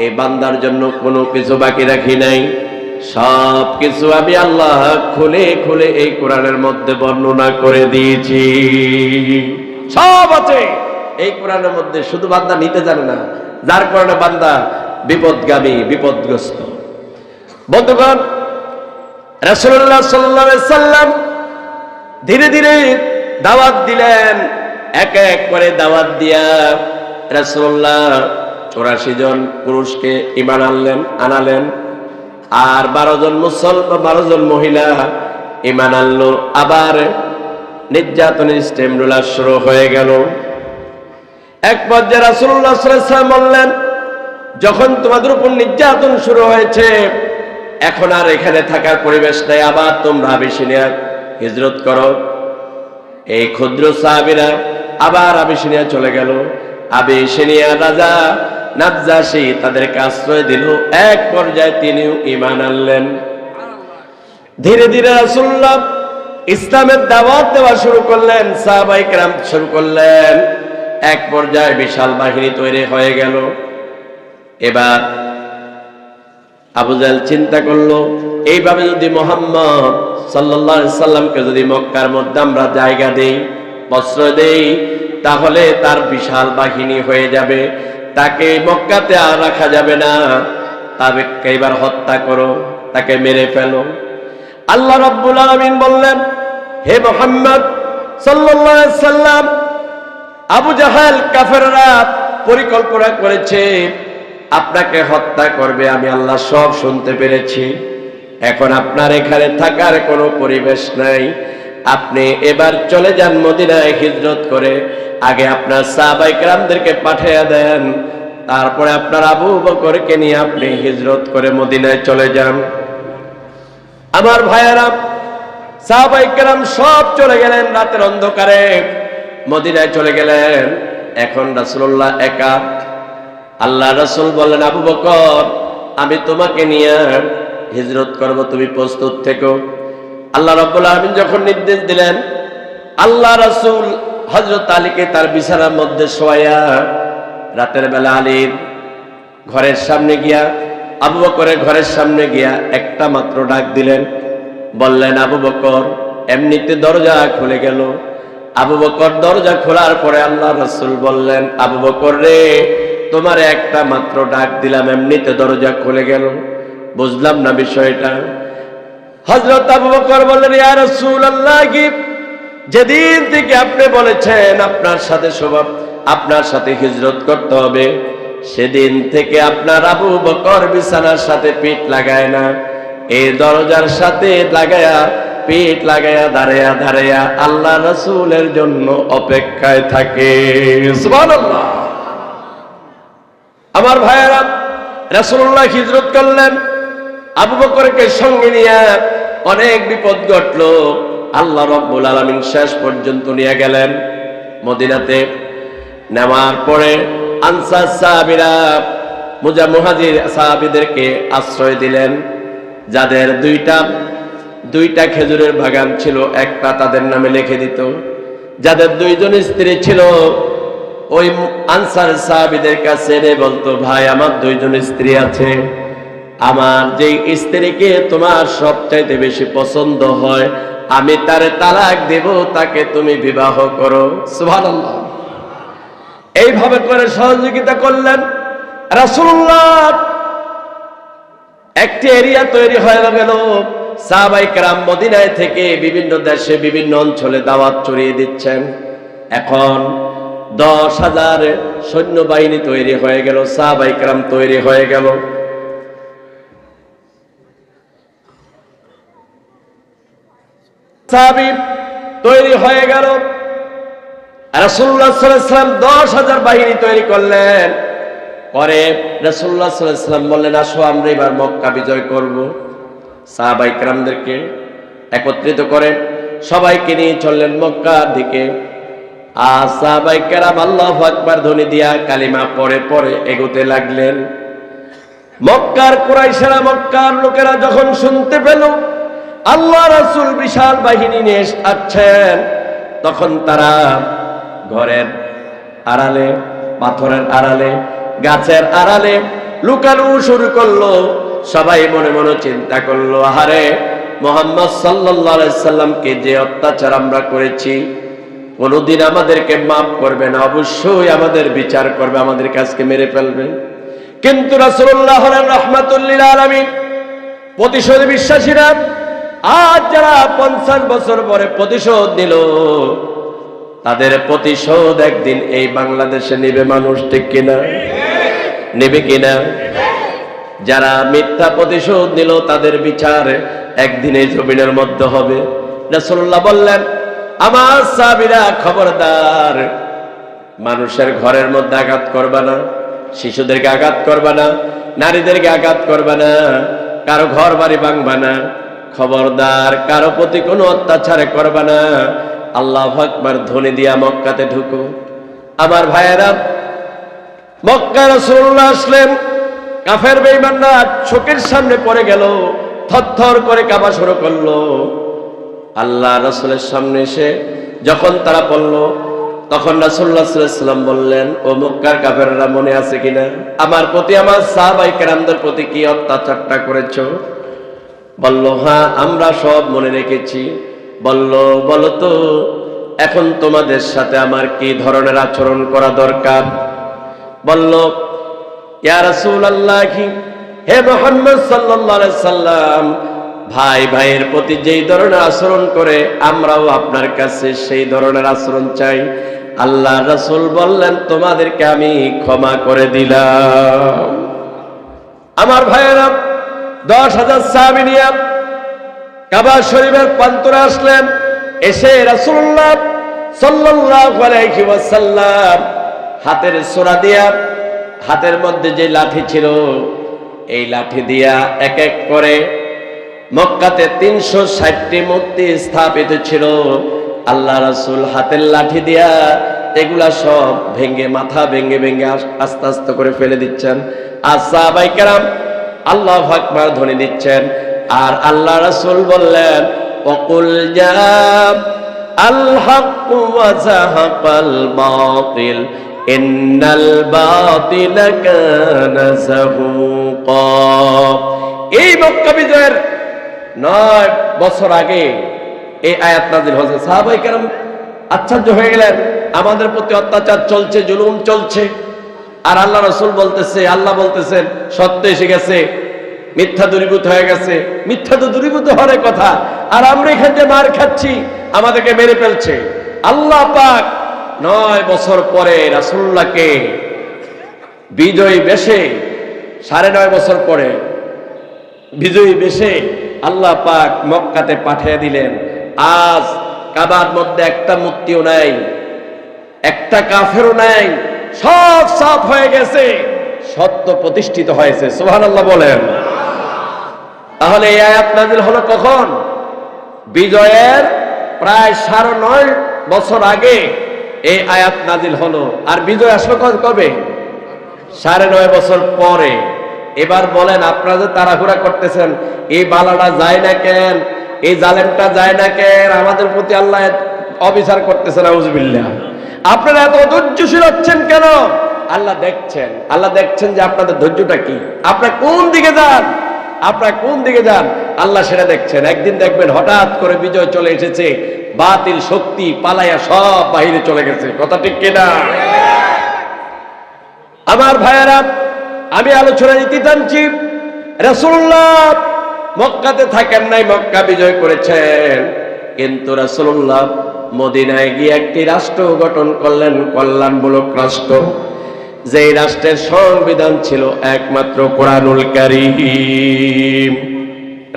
এই বান্দার জন্য কোনো কিছু বাকি রাখি নাই। সব কিছু আমি আল্লাহ খুলে খুলে এই কোরআনের মধ্যে বর্ণনা করে দিয়েছি। সব আছে এই কোরআনের মধ্যে, শুধু বান্দা নিতে জানে না, যার কারণে বান্দা বিপদগামী, বিপদগ্রস্ত। বন্ধুগণ, রাসূলুল্লাহ সাল্লাল্লাহু আলাইহি সাল্লাম ধীরে ধীরে দাওয়াত দিলেন। এক এক করে দাওয়াত দিয়া রাসূলুল্লাহ 84 জন পুরুষকে ঈমান আনালেন, আর 12 জন মহিলা ঈমান আনলো। আবার নির্যাতনের স্টেমরুলা শুরু হয়ে গেল। এক পর্যায়ে রাসূলুল্লাহ সাল্লাল্লাহু আলাইহি ওয়াসাল্লাম বললেন, যখন তোমাদের উপর নির্যাতন শুরু হয়েছে, এখন আর এখানে থাকার পরিবেশ নাই, আবার তোমরা আবিসিনিয়া হিজরত করো। এই ক্ষুদ্র সাহাবীরা আবার আবিসিনিয়া চলে গেল। আবিসিনিয়া রাজা নাজ্জাশী তাদেরকে আশ্রয় দিল। এক পর্যায়ে তিনিও ঈমান আনলেন। ধীরে ধীরে রাসূলুল্লাহ ইসলামের দাওয়াত দেওয়া শুরু করলেন, সাহাবায়ে কেরাম শুরু করলেন। এক পর্যায়ে বিশাল বাহিনী তৈরি হয়ে গেল। এবার আবু জাহেল চিন্তা করলো, এইভাবে যদি মুহাম্মদ সাল্লাল্লাহু আলাইহি সাল্লামকে যদি মক্কার মধ্যে আমরা জায়গা দেই, প্রশ্রয় দেই, তাহলে তার বিশাল বাহিনী হয়ে যাবে, তাকে মক্কাতে আর রাখা যাবে না, তাকে এবার হত্যা করো, তাকে মেরে ফেলো। আল্লাহ রাব্বুল আলামিন বললেন, হে মুহাম্মদ সাল্লাল্লাহু আলাইহি সাল্লাম, আবু জাহেল কাফেররা পরিকল্পনা করেছে আপনাকে হত্যা করবে, আমি আল্লাহ সব শুনতে পেরেছি। এখন আপনার এখানে থাকার কোনো পরিবেশ নাই, আপনি এবার চলে যান মদিনায় হিজরত করে। আগে আপনার সাহাবায়ে কেরামদেরকে পাঠিয়ে দেন, তারপরে আপনার আবু বকরকে নিয়ে আপনি হিজরত করে মদিনায় চলে যান। আমার ভাইয়েরা, সাহাবায়ে কেরাম সব চলে গেলেন, রাতের অন্ধকারে মদিনায় চলে গেলেন। এখন রাসূলুল্লাহ একা। আল্লাহ রাসূল বললেন, আবু বকর, আমি তোমাকে নিয়ে হিজরত করব, তুমি প্রস্তুত থেকো। আল্লাহ রাব্বুল আলামিন যখন নির্দেশ দিলেন, আল্লাহ রাসূল হযরত আলীকে তার বিছানার মধ্যে শোয়া রাতের বেলা আলীর ঘরের সামনে গিয়া, আবু বকরের ঘরের সামনে গিয়া একটা মাত্র ডাক দিলেন, বললেন, আবু বকর। এমনিতে দরজা খুলে গেল। আবু বকর দরজা খোলার পরে আল্লাহ রাসূল বললেন, আবু বকর রে, তোমার একটা মাত্র ডাক দিলাম, এমনিতে দরজা খুলে গেল, বুঝলাম না বিষয়টা। হযরত আবু বকর বললেন, ইয়া রাসূলুল্লাহ, যেদিন থেকে আপনি বলেছেন আপনার সাথে হিজরত করতে হবে, সেদিন থেকে আপনার আবু বকর বিছানার সাথে পিঠ লাগায় না, এই দরজার সাথে লাগায়া পিঠ লাগায়া দাঁড়ায়া দাঁড়ায়া আল্লাহ রাসূলের জন্য অপেক্ষায় থাকে। সুবহানাল্লাহ। আমার ভাইয়েরা, রাসূলুল্লাহ হিজরত করলেন, আবু বকরকে সঙ্গে নিয়ে। অনেক বিপদ ঘটলো, আল্লাহ রাব্বুল আলামিন শেষ পর্যন্ত নিয়ে গেলেন মদিনাতে। নেওয়ার পরে আনসার সাহাবীরা মুহাজির সাহাবীদেরকে আশ্রয় দিলেন। যাদের দুইটা খেজুরের বাগান ছিল, একটা তাদের নামে লিখে দিত। যাদের দুইজন স্ত্রী ছিল, ওই আনসার সাহাবীদের কাছে এনে বলতো, ভাই, আমার দুইজন স্ত্রী আছে, আমার যেই স্ত্রীকে তোমার সবচাইতে বেশি পছন্দ হয়, আমি তারে তালাক দেব, তাকে তুমি বিবাহ করো। সুবহানাল্লাহ। এইভাবে করে সহযোগিতা করলেন রাসূলুল্লাহ। একটি এরিয়া তৈরি হয়ে গেল। সাহাবায়ে কেরাম মদিনায় থেকে বিভিন্ন দেশে বিভিন্ন অঞ্চলে দাওয়াত ছড়িয়ে দিচ্ছেন। এখন 10,000 সৈন্যবাহিনী তৈরি হয়ে গেল, সাহাবায়ে কেরাম তৈরি হয়ে গেল। সাহাবী তৈরি হয়ে গেল। রাসূলুল্লাহ সাল্লাল্লাহু আলাইহি ওয়াসাল্লাম 10,000 বাহিনী তৈরি করলেন। পরে রাসূলুল্লাহ সাল্লাল্লাহু আলাইহি ওয়াসাল্লাম বললেন, আসো আমরা এবার মক্কা বিজয় করব। সাহাবায়ে কেরামদেরকে একত্রিত করে সবাইকে নিয়ে চললেন মক্কার দিকে। আর সাহাবায়ে কেরাম আল্লাহু আকবার ধ্বনি দিয়া কালিমা পড়ে পড়ে এগোতে লাগলেন। মক্কার কুরাইশেরা, মক্কার লোকেরা যখন শুনতে পেল আল্লাহ রাসূল বিশাল বাহিনী নিয়ে আসছেন, তখন তারা ঘরের আড়ালে, পাথরের আড়ালে, গাছের আড়ালে লুকানো শুরু করলো। সবাই মনে মনে চিন্তা করলো, আহারে, মুহাম্মদ সাল্লাল্লাহু আলাইহি সাল্লামকে যে অত্যাচার আমরা করেছি, কোনদিন আমাদেরকে মাফ করবে না, অবশ্যই আমাদের বিচার করবে, আমাদের কাছকে মেরে ফেলবে। কিন্তু রাসূলুল্লাহ হলেন রাহমাতুল লিল আলামিন, প্রতিশোধ বিশ্বাসীরা। আজ যারা 50 বছর পরে প্রতিশোধ নিল, তাদের প্রতিশোধ একদিন এই বাংলাদেশে নেবে মানুষ, ঠিক কিনা? নেবে কিনা? যারা মিথ্যা প্রতিশোধ নিল, তাদের বিচার একদিন এই জমিনের মধ্যে হবে। রাসূলুল্লাহ বললেন, আমার সাহাবীরা খবরদার, মানুষের ঘরের মধ্যে আঘাত করবা না, শিশুদেরকে আঘাত করবা না, নারীদেরকে আঘাত করবা না, কারো ঘর বাড়ি ভাঙবা না, খবরদার কারো প্রতি কোনো অত্যাচার করবা না। আল্লাহু আকবার ধ্বনি দিয়া মক্কাতে ঢুকো। আমার ভাইয়েরা, মক্কায় রাসূলুল্লাহ আসলেন, কাফের বেঈমানরা চোখের সামনে পড়ে গেল, থরথর করে কাঁপা শুরু করলো। আল্লাহ রাসূলের সামনে এসে যখন তারা বলল, তখন রাসূলুল্লাহ সাল্লাল্লাহু আলাইহি ওয়াসাল্লাম বললেন, ও মক্কার কাফেররা, মনে আছে কিনা আমার প্রতি, আমার সাহাবায়ে কেরামদের প্রতি কি অত্যাচারটা করেছো? বলল, হ্যাঁ আমরা সব মনে রেখেছি। বলল, বলো তো এখন তোমাদের সাথে আমার কি ধরনের আচরণ করা দরকার? বলল, ইয়া রাসূলুল্লাহ, হে মুহাম্মদ সাল্লাল্লাহু আলাইহি সাল্লাম, ভাই ভাইয়ের প্রতি যেই ধরনের আচরণ করে আমরাও আপনার কাছে সেই ধরনের আচরণ চাই। আল্লাহ রাসূল বললেন, তোমাদেরকে আমি ক্ষমা করে দিলাম। আমার ভাইয়েরা, 10,000 সাহাবী নিয়ে কাবা শরীফের প্রান্তরে আসলেন। এসে রাসূলুল্লাহ সাল্লাল্লাহু আলাইহি ওয়াসাল্লাম হাতের ছোরা দিয়া, হাতের মধ্যে যে লাঠি ছিল এই লাঠি দিয়া এক এক করে মক্কাতে 360টি মূর্তি স্থাপিত ছিল। আল্লাহ রাসূল হাতের লাঠি দিয়া এগুলা সব ভেঙে, মাথা ভেঙে ভেঙে আস্তে আস্তে করে ফেলে দিচ্ছেন। আর সাহাবায়ে কেরাম আল্লাহু আকবার ধ্বনি দিচ্ছেন। আর আল্লাহ রাসূল বললেন, ওয়াকুল জা আল হক ওয়া যাহাকাল বাতিল ইন্নাল বাতিলা কানা যাহুকা। এই মক্কা বিজয়ের 9 বছর আগে এই আয়াত নাযিল হয়েছে। সাহাবায়ে কেরাম আশ্চর্য হয়ে গেলেন, আমাদের প্রতি অত্যাচার চলছে, জুলুম চলছে, আর আল্লাহ রাসূল বলতেছে, আল্লাহ বলতেছেন সত্য এসে গেছে, মিথ্যা দূরীভূত হয়ে গেছে। মিথ্যা তো দূরীভূত হওয়ার কথা, আর আমরা এখান থেকে মার খাচ্ছি, আমাদেরকে মেরে ফেলছে। আল্লাহ পাক 9 বছর পরে রাসূলুল্লাহকে বিজয়ী বেশে, 9.5 বছর পরে বিজয়ী বেশে আল্লাহ পাক মক্কাতে পাঠিয়ে দিলেন। আজ কাবার মধ্যে একটা মূর্তিও নাই, একটা কাফেরও নাই, সব সাফ হয়ে গেছে, সত্য প্রতিষ্ঠিত হয়েছে। সুবহানাল্লাহ বলেন। তাহলে এই আয়াত নাযিল হলো কখন? বিজয়ের প্রায় 9.5 বছর আগে এই আয়াত নাযিল হলো। আর বিজয় আসলো কবে? 9.5 বছর পরে। এবার বলেন, আপনারা যে তাড়াহুড়া করতেছেন, এই বালাটা যায় না কেন, এই জালেমটা যায় না কেন, আমাদের প্রতি আল্লাহ অবিচার করতেছেন? আউযুবিল্লাহ। আপনারা এত ধৈর্যশীল হচ্ছেন কেন? আল্লাহ দেখছেন, আল্লাহ দেখছেন যে আপনাদের ধৈর্যটা কি, আপনারা কোন দিকে যান, আপনারা কোন দিকে যান, আল্লাহ সেটা দেখছেন। একদিন দেখবেন হঠাৎ করে বিজয় চলে এসেছে, বাতিল শক্তি পালাইয়া সব বাহিরে চলে গেছে। কথা ঠিক কিনা? আমার ভাইয়েরা, আমি আলোচনা নিতে টানছি। রাসূলুল্লাহ মক্কাতে থাকেন নাই, মক্কা বিজয় করেছেন, কিন্তু রাসূলুল্লাহ মদিনায় গিয়ে একটি রাষ্ট্র গঠন করলেন, কল্যাণমূলক রাষ্ট্র, যেই রাষ্ট্রের সংবিধান ছিল একমাত্র কোরআনুল কারীম।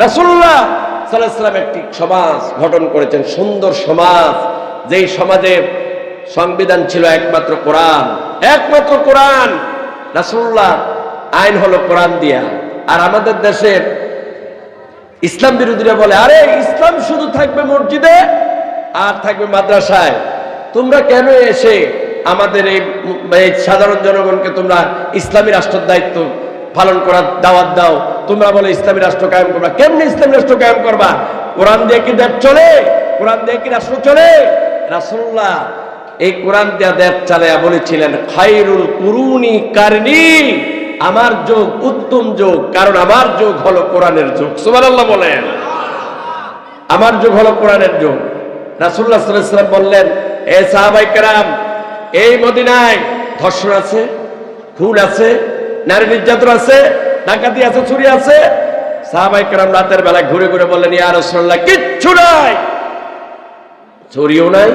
রাসূলুল্লাহ সাল্লাল্লাহু আলাইহি ওয়াসাল্লাম একটি সমাজ গঠন করেছেন, সুন্দর সমাজ, যেই সমাজের সংবিধান ছিল একমাত্র কোরআন, একমাত্র কোরআন। রাসূলুল্লাহ আইন হলো কোরআন দিয়া। আর আমাদের দেশের ইসলাম বিরোধীরা বলে, আরে ইসলাম শুধু থাকবে মসজিদে আর থাকবে মাদ্রাসায়, তোমরা কেন এসে আমাদের এই সাধারণ জনগণকে তোমরা ইসলামী রাষ্ট্রের দায়িত্ব পালন করার দাওয়াত দাও? তোমরা বলে ইসলামী রাষ্ট্র কায়েম করবা। কেমনি ইসলামী রাষ্ট্র কায়েম করবা? কোরআন দিয়ে কি দেশ চলে? কোরআন দিয়ে কি রাষ্ট্র চলে? রাসূলুল্লাহ এই কোরআন দিয়া দেশ চালায়া বলেছিলেন, খায়রুল কুরুনি কারনি, আমার যুগ উত্তম যুগ, কারণ আমার যুগ হলো কোরআনের যুগ। সুবহানাল্লাহ বলেন। আমার যুগ হলো কোরআনের যুগ। রাসূলুল্লাহ সাল্লাল্লাহু আলাইহি ওয়াসাল্লাম বললেন, এ সাহাবায়ে কেরাম, এই মদিনায় ধর্ষণ আছে, খুন আছে, নারী নির্যাতন আছে, ডাকাতি আছে, চুরি আছে। সাহাবায়ে কেরাম রাতের বেলা ঘুরে ঘুরে বললেন, ইয়া রাসূলুল্লাহ, কিচ্ছু নাই, চুরিও নাই,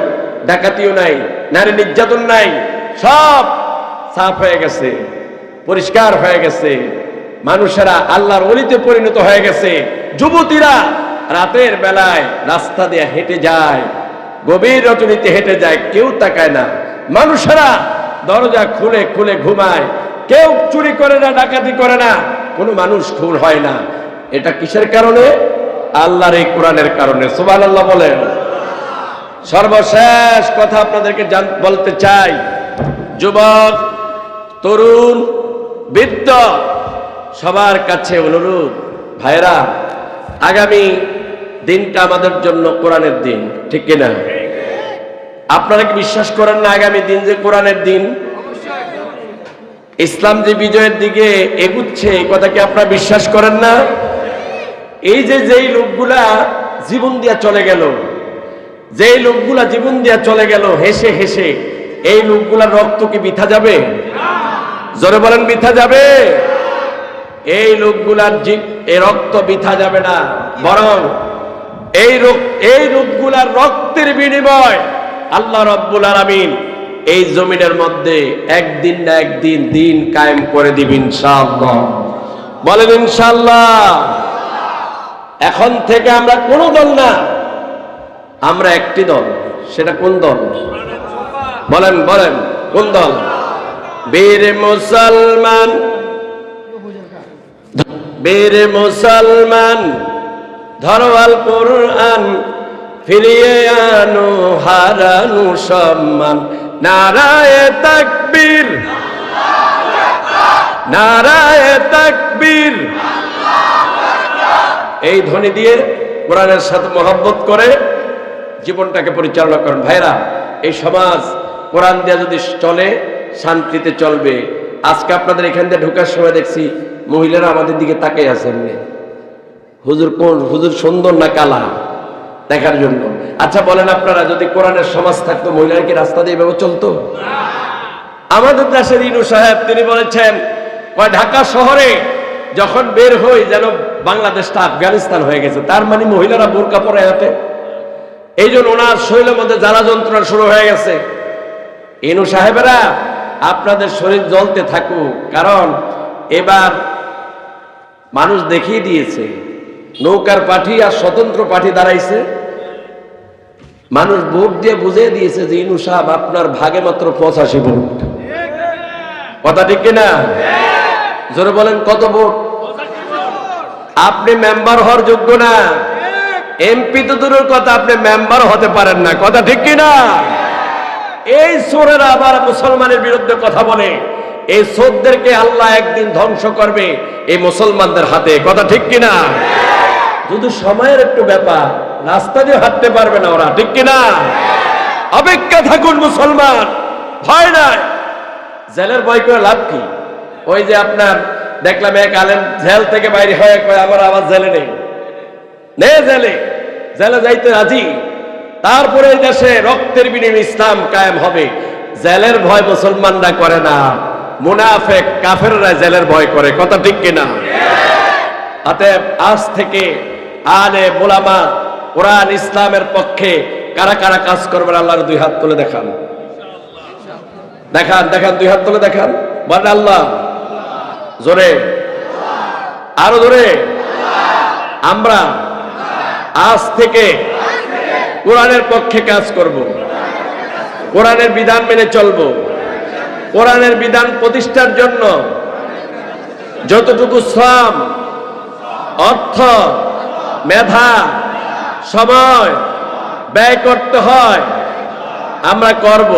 ডাকাতিও নাই, নারী নির্যাতন নাই, সব সাফ হয়ে গেছে, পরিষ্কার হয়ে গেছে, মানুষেরা আল্লাহর ওলিতে পরিণত হয়ে গেছে। যুবতীরা রাতের বেলায় রাস্তা দিয়ে হেঁটে যায়, গভীর রজনীতে হেঁটে যায়, কেউ তাকায় না, মানুষেরা দরজা খুলে খুলে ঘুমায়, কেউ চুরি করে না, ডাকাতি করে না, কোনো মানুষ খুন হয় না। এটা কিসের কারণে? আল্লাহর এই কোরআনের কারণে। সুবহানাল্লাহ বলেন। সর্বশেষ কথা আপনাদেরকে বলতে চাই, যুবক, তরুণ, বৃদ্ধ, সবার কাছে অনুরোধ, ভাইরা, আগামী দিনটা আমাদের জন্য কোরআনের দিন, ঠিক কিনা? আপনারা কি বিশ্বাস করেন না আগামী দিন যে কোরআনের দিন, ইসলাম যে বিজয়ের দিকে এগুচ্ছে, এই কথা কি আপনারা বিশ্বাস করেন না? এই যে যেই লোকগুলা জীবন দিয়া চলে গেল, যেই লোকগুলা জীবন দিয়া চলে গেল হেসে হেসে, এই লোকগুলার রক্ত কি বৃথা যাবে? জোরে বলেন, বৃথা যাবে? এই লোকগুলার এই রক্ত বৃথা যাবে না, বরং এই লোকগুলার রক্তের বিনিময় আল্লাহ রাব্বুল আলামিন এই জমিনের মধ্যে একদিন না একদিন দিন কায়েম করে দিবেন ইনশাআল্লাহ। বলেন ইনশাআল্লাহ। এখন থেকে আমরা কোন দল না, আমরা একটি দল। সেটা কোন দল? বলেন বলেন, কোন দল? বীর মুসলমান, বীর মুসলমান, ধরো আল কোরআন, ফিরিয়ে আনো হারানো সম্মান। নারায়ে তাকবীর, নারায়ে তাকবীর। এই ধ্বনি দিয়ে কোরআনের সাথে মহব্বত করে জীবনটাকে পরিচালনা করেন। ভাইরা, এই সমাজ কোরআন দিয়ে যদি চলে শান্তিতে চলবে। আজকে আপনাদের এখান দিয়ে ঢোকার সময় দেখছি মহিলারা আমাদের দিকে তাকিয়ে আছেন, হুজুর কোন, হুজুর সুন্দর না কালা দেখার জন্য। আচ্ছা বলেন, আপনারা যদি কোরআনের সমাজ থাকতো মহিলারা কি রাস্তা দিয়ে এভাবে চলতো? আমাদের দেশের ইনু সাহেব তিনি বলেছেন, ঢাকা শহরে যখন বের হই যেন বাংলাদেশটা আফগানিস্তান হয়ে গেছে। তার মানে মহিলারা বোরকা পরে হাঁটে, এই জন্য ওনার শরীরের মধ্যে জ্বালা যন্ত্রণা শুরু হয়ে গেছে। ইনু সাহেবেরা, আপনাদের শরীর জ্বলতে থাকুক, কারণ এবার মানুষ দেখিয়ে দিয়েছে নৌকার পার্টি আর স্বতন্ত্র পার্টি দাঁড়াইছে। মানুষ ভোট দিয়ে বুঝিয়ে দিয়েছে যে ইনু সাহেব আপনার ভাগে মাত্র 85 ভোট। কথা ঠিক কিনা? জোরে বলেন, কত ভোট? আপনি মেম্বার হওয়ার যোগ্য না, এমপি তো দূরের কথা, আপনি মেম্বার হতে পারেন না। কথা ঠিক কিনা? এই চোরেরা আবার মুসলমানের বিরুদ্ধে কথা বলে, এই চোরদেরকে আল্লাহ একদিন ধ্বংস করবে এই মুসলমানদের হাতে। কথা ঠিক কিনা? শুধু সময়ের একটু ব্যাপার, রাস্তা দিয়ে হাঁটতে পারবে না ওরা। ঠিক কিনা? অপেক্ষা থাকুন মুসলমান, ভয় নাই। জেলের ভয় করে লাভ কি? ওই যে আপনার দেখলাম এক আলেম জেল থেকে বাইরে হয়ে কয় আমার আবার জেলে নেই, নে জেলে, জেলে যাইতে রাজি। তারপরে এই দেশে রক্তের বিনিময়ে ইসলাম কায়েম হবে। জেলের ভয় মুসলমানরা করে না, মুনাফিক কাফেররা জেলের ভয় করে। কথা ঠিক কিনা? অতএব আজ থেকে আলে উলামা কোরআন ইসলামের পক্ষে কারা কারা কাজ করবেন আল্লাহর দুই হাত তুলে দেখান, দেখান, দেখান, দুই হাত তুলে দেখান। বলেন আল্লাহ। জোরে, আরো জোরে। আমরা আজ থেকে কোরআনের পক্ষে কাজ করব, কোরআনের বিধান মেনে চলব, কোরআনের বিধান প্রতিষ্ঠার জন্য যতটুকু শ্রম, অর্থ, মেধা, সময় ব্যয় করতে হয় আমরা করব।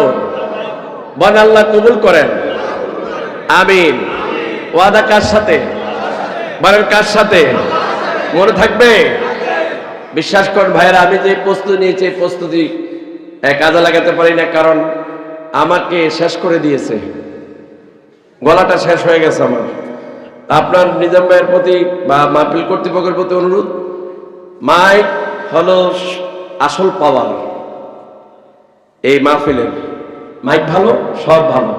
বলেন আল্লাহ কবুল করেন, আমিন। ওয়াদা কার সাথে? বলেন কার সাথে? মনে থাকবে? বিশ্বাস করেন ভাইরা, আমি যে প্রস্তুতি নিয়েছি এই প্রস্তুতি কাজে লাগাতে পারি না, কারণ আমাকে শেষ করে দিয়েছে, গলাটা শেষ হয়ে গেছে আমার। আপনার নিজাম ভাইয়ের প্রতি বা মাহফিল কর্তৃপক্ষের প্রতি অনুরোধ, মাইক হলো আসল পাওয়ার। এই মাহফিলের মাইক ভালো, সব ভালো।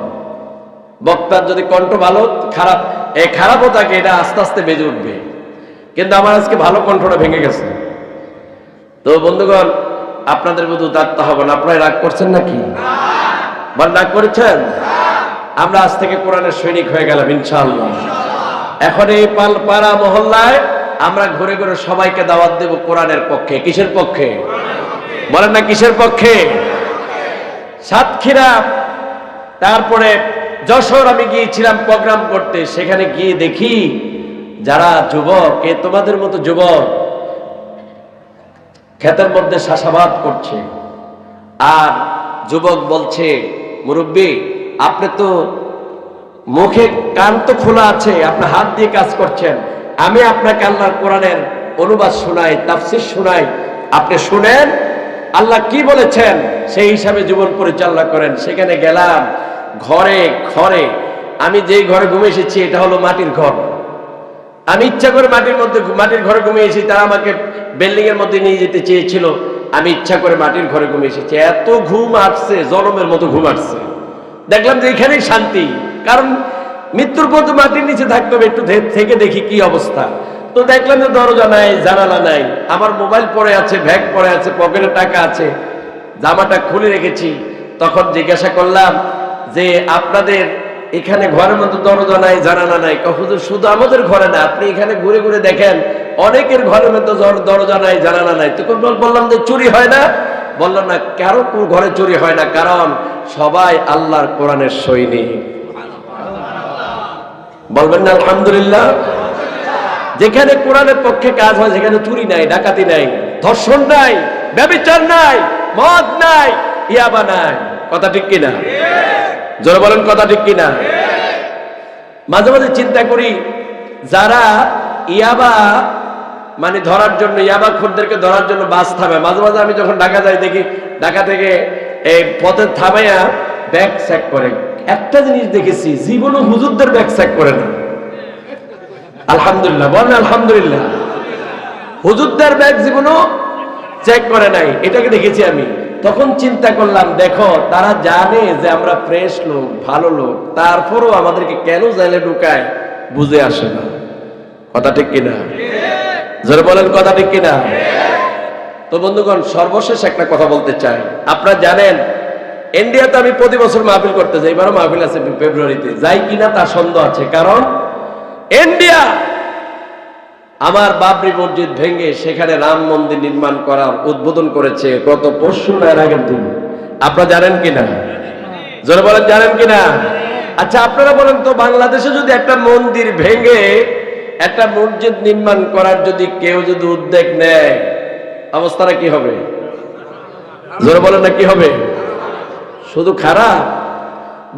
বক্তার যদি কণ্ঠ ভালো, খারাপ, এই খারাপও থাকে, এটা আস্তে আস্তে বেজে উঠবে। কিন্তু আমার আজকে ভালো কণ্ঠটা ভেঙে গেছে। তো বন্ধুগণ, আপনাদের মধ্যে উদারতা হবে না। আপনারা রাগ করছেন নাকি? বল, রাগ করেছেন? আমরা আজ থেকে কোরআনের সৈনিক হয়ে গেলাম ইনশাআল্লাহ। এখন এই পাড়া মহল্লায় আমরা ঘুরে ঘুরে সবাইকে দাওয়াত দেব কোরআনের পক্ষে। কিসের পক্ষে? বলেন না, কিসের পক্ষে? সাতক্ষীরা, তারপরে যশোর আমি গিয়েছিলাম প্রোগ্রাম করতে। সেখানে গিয়ে দেখি যারা যুবক, এ তোমাদের মতো যুবক ক্ষেতের মধ্যে চাষাবাদ করছে, আর যুবক বলছে, মুরব্বী আপনি তো মুখে কান তো খোলা আছে, আপনি হাত দিয়ে কাজ করছেন, আমি আপনাকে আল্লাহর কোরআনের অনুবাদ শোনাই, তাফসীর শোনাই, আপনি শুনেন আল্লাহ কি বলেছেন সেই হিসাবে জীবন পরিচালনা করেন। সেখানে গেলাম, ঘরে ঘরে, আমি যেই ঘরে ঘুমিয়ে এসেছি এটা হলো মাটির ঘর। আমি ইচ্ছা করে মাটির ঘরে ঘুমিয়ে এসেছি। তারা আমাকে বিল্ডিং এর মধ্যে নিয়ে যেতে চেয়েছিল, আমি ইচ্ছা করে মাটির ঘরে ঘুমিয়ে এসেছি। এত ঘুম আসছে, জনমের মতো ঘুম আসছে। দেখলাম যে এখানেই শান্তি, কারণ মৃত্যুর পর তো মাটির নিচে থাকতে হবে, একটু থেকে দেখি কি অবস্থা। তো দেখলাম যে দরজা নাই, জানালা নাই, আমার মোবাইল পড়ে আছে, ব্যাগ পড়ে আছে, পকেটে টাকা আছে, জামাটা খুলে রেখেছি। তখন জিজ্ঞাসা করলাম যে আপনাদের এখানে ঘরের মধ্যে দরজা নাই, জানালা নাই? হুজুর শুধু আমাদের ঘরে না, আপনি এখানে ঘুরে ঘুরে দেখেন অনেকের ঘরের মধ্যে দরজা নাই, জানালা নাই। তখন বললাম যে চুরি হয় না? বললাম না, কারো ঘরে চুরি হয় না, কারণ সবাই আল্লাহর কোরআনের সৈনিক। বলবেন না আলহামদুলিল্লাহ? যেখানে কোরআনের পক্ষে কাজ হয়, যেখানে চুরি নাই, ডাকাতি নাই, ধর্ষণ নাই, ব্যভিচার নাই, মদ নাই, ইয়াবা নাই। কথা ঠিক কিনা? জোরে বলেন কথা ঠিক কিনা? মাঝে মাঝে চিন্তা করি, যারা ইয়াবা মানে ধরার জন্য, ইয়াবা খুরদেরকে ধরার জন্য বাস থামে, মাঝে মাঝে আমি যখন ঢাকা যাই দেখি ঢাকা থেকে এই পথে থামাইয়া ব্যাগ চেক করে। একটা জিনিস দেখেছি, জীবনও হুজুরদের ব্যাগ চেক করে না। আলহামদুলিল্লাহ বলেন আলহামদুলিল্লাহ। হুজুরদের ব্যাগ জীবনও চেক করে নাই, এটাকে দেখেছি আমি। তখন চিন্তা করলাম, দেখো তারা জানে যে আমরা ফ্রেশ লোক, ভালো লোক, তারপরও আমাদেরকে কেন জেলে ঢুকায় বুঝে আসে না। কথা ঠিক কিনা? যারা বলেন কথা ঠিক কিনা? তো বন্ধুগণ, সর্বশেষ একটা কথা বলতে চাই। আপনারা জানেন ইন্ডিয়াতে আমি প্রতি বছর মাহফিল করতে যাই, এবারও মাহফিল আছে ফেব্রুয়ারিতে, যাই কিনা তার সন্দেহ আছে। কারণ ইন্ডিয়া আমার বাবরি মসজিদ ভেঙে সেখানে রাম মন্দির নির্মাণ করার উদ্বোধন করেছে গত পরশু না এর আগের দিন। আপনারা জানেন কিনা? যারা বলেন জানেন কিনা? আচ্ছা আপনারা বলেন তো, বাংলাদেশে যদি একটা মন্দির ভেঙে একটা মসজিদ নির্মাণ করার যদি কেউ যদি উদ্যোগ নেয়, অবস্থাটা কি হবে? যারা বলেন না কি হবে? শুধু খারাপ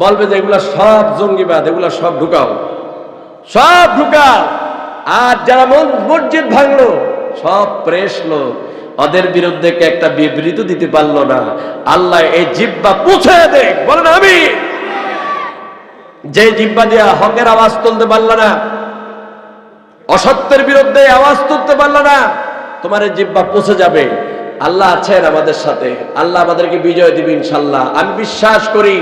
বলবে যে এগুলা সব জঙ্গিবাদ, এগুলা সব ঢুকাও, সব ঢুকাও। আর যারা মসজিদ ভাঙলো সব প্রেস লোক, ওদের বিরুদ্ধে একটা বিবৃতি দিতে পারলো না। আল্লাহ এই জিহ্বা পুছে দেখ, বলেন আমি। যে জিহ্বা দিয়া হকের আওয়াজ তুলতে পারলো না, অসত্যের বিরুদ্ধে আওয়াজ তুলতে পারলো না, তোমার এই জিহ্বা পচে যাবে। আল্লাহ আছেন আমাদের সাথে, আল্লাহ আমাদেরকে বিজয় দিবে ইনশাল্লাহ। আমি বিশ্বাস করি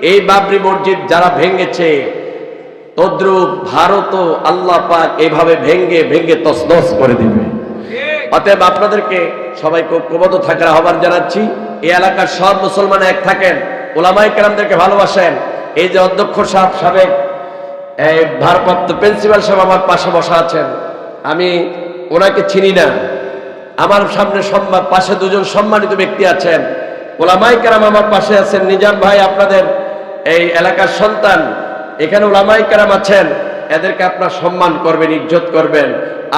এই বাবরি মসজিদ যারা ভেঙেছে, তদ্রুপ ভারতও আল্লাহ পাক এইভাবে ভেঙ্গে ভেঙ্গে তছনছ করে দিবে। অতএব আপনাদেরকে সবাইকে ঐক্যবদ্ধ থাকার আহ্বান জানাচ্ছি। এই এলাকার সব মুসলমান এক থাকেন, ওলামায়ে কেরামদেরকে ভালোবাসেন। এই যে অধ্যক্ষ সাহেব, সাবেক ভারপ্রাপ্ত প্রিন্সিপাল সাহেব আমার পাশে বসা আছেন, আমি ওনাকে চিনি না, আমার সামনে পাশে দুজন সম্মানিত ব্যক্তি আছেন, ওলামায়ে কেরাম আমার পাশে আছেন। নিজাম ভাই আপনাদের এই এলাকার সন্তান, এখানে ওলামায়ে কেরাম আছেন, এদেরকে আপনারা সম্মান করবেন, ইজ্জত করবেন।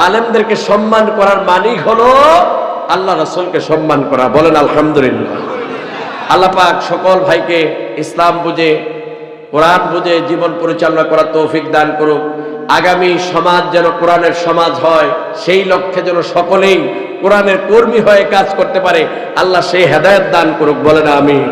আলেমদেরকে সম্মান করার মানেই হলো আল্লাহ রাসূলকে সম্মান করা। বলেন আলহামদুলিল্লাহ। আল্লাহ পাক সকল ভাইকে ইসলাম বুঝে, কোরআন বুঝে জীবন পরিচালনা করার তৌফিক দান করুক। আগামী সমাজ যেন কোরআনের সমাজ হয়, সেই লক্ষ্যে যেন সকলেই কোরআনের কর্মী হয়ে কাজ করতে পারে, আল্লাহ সেই হেদায়েত দান করুক। বলেন আমিন।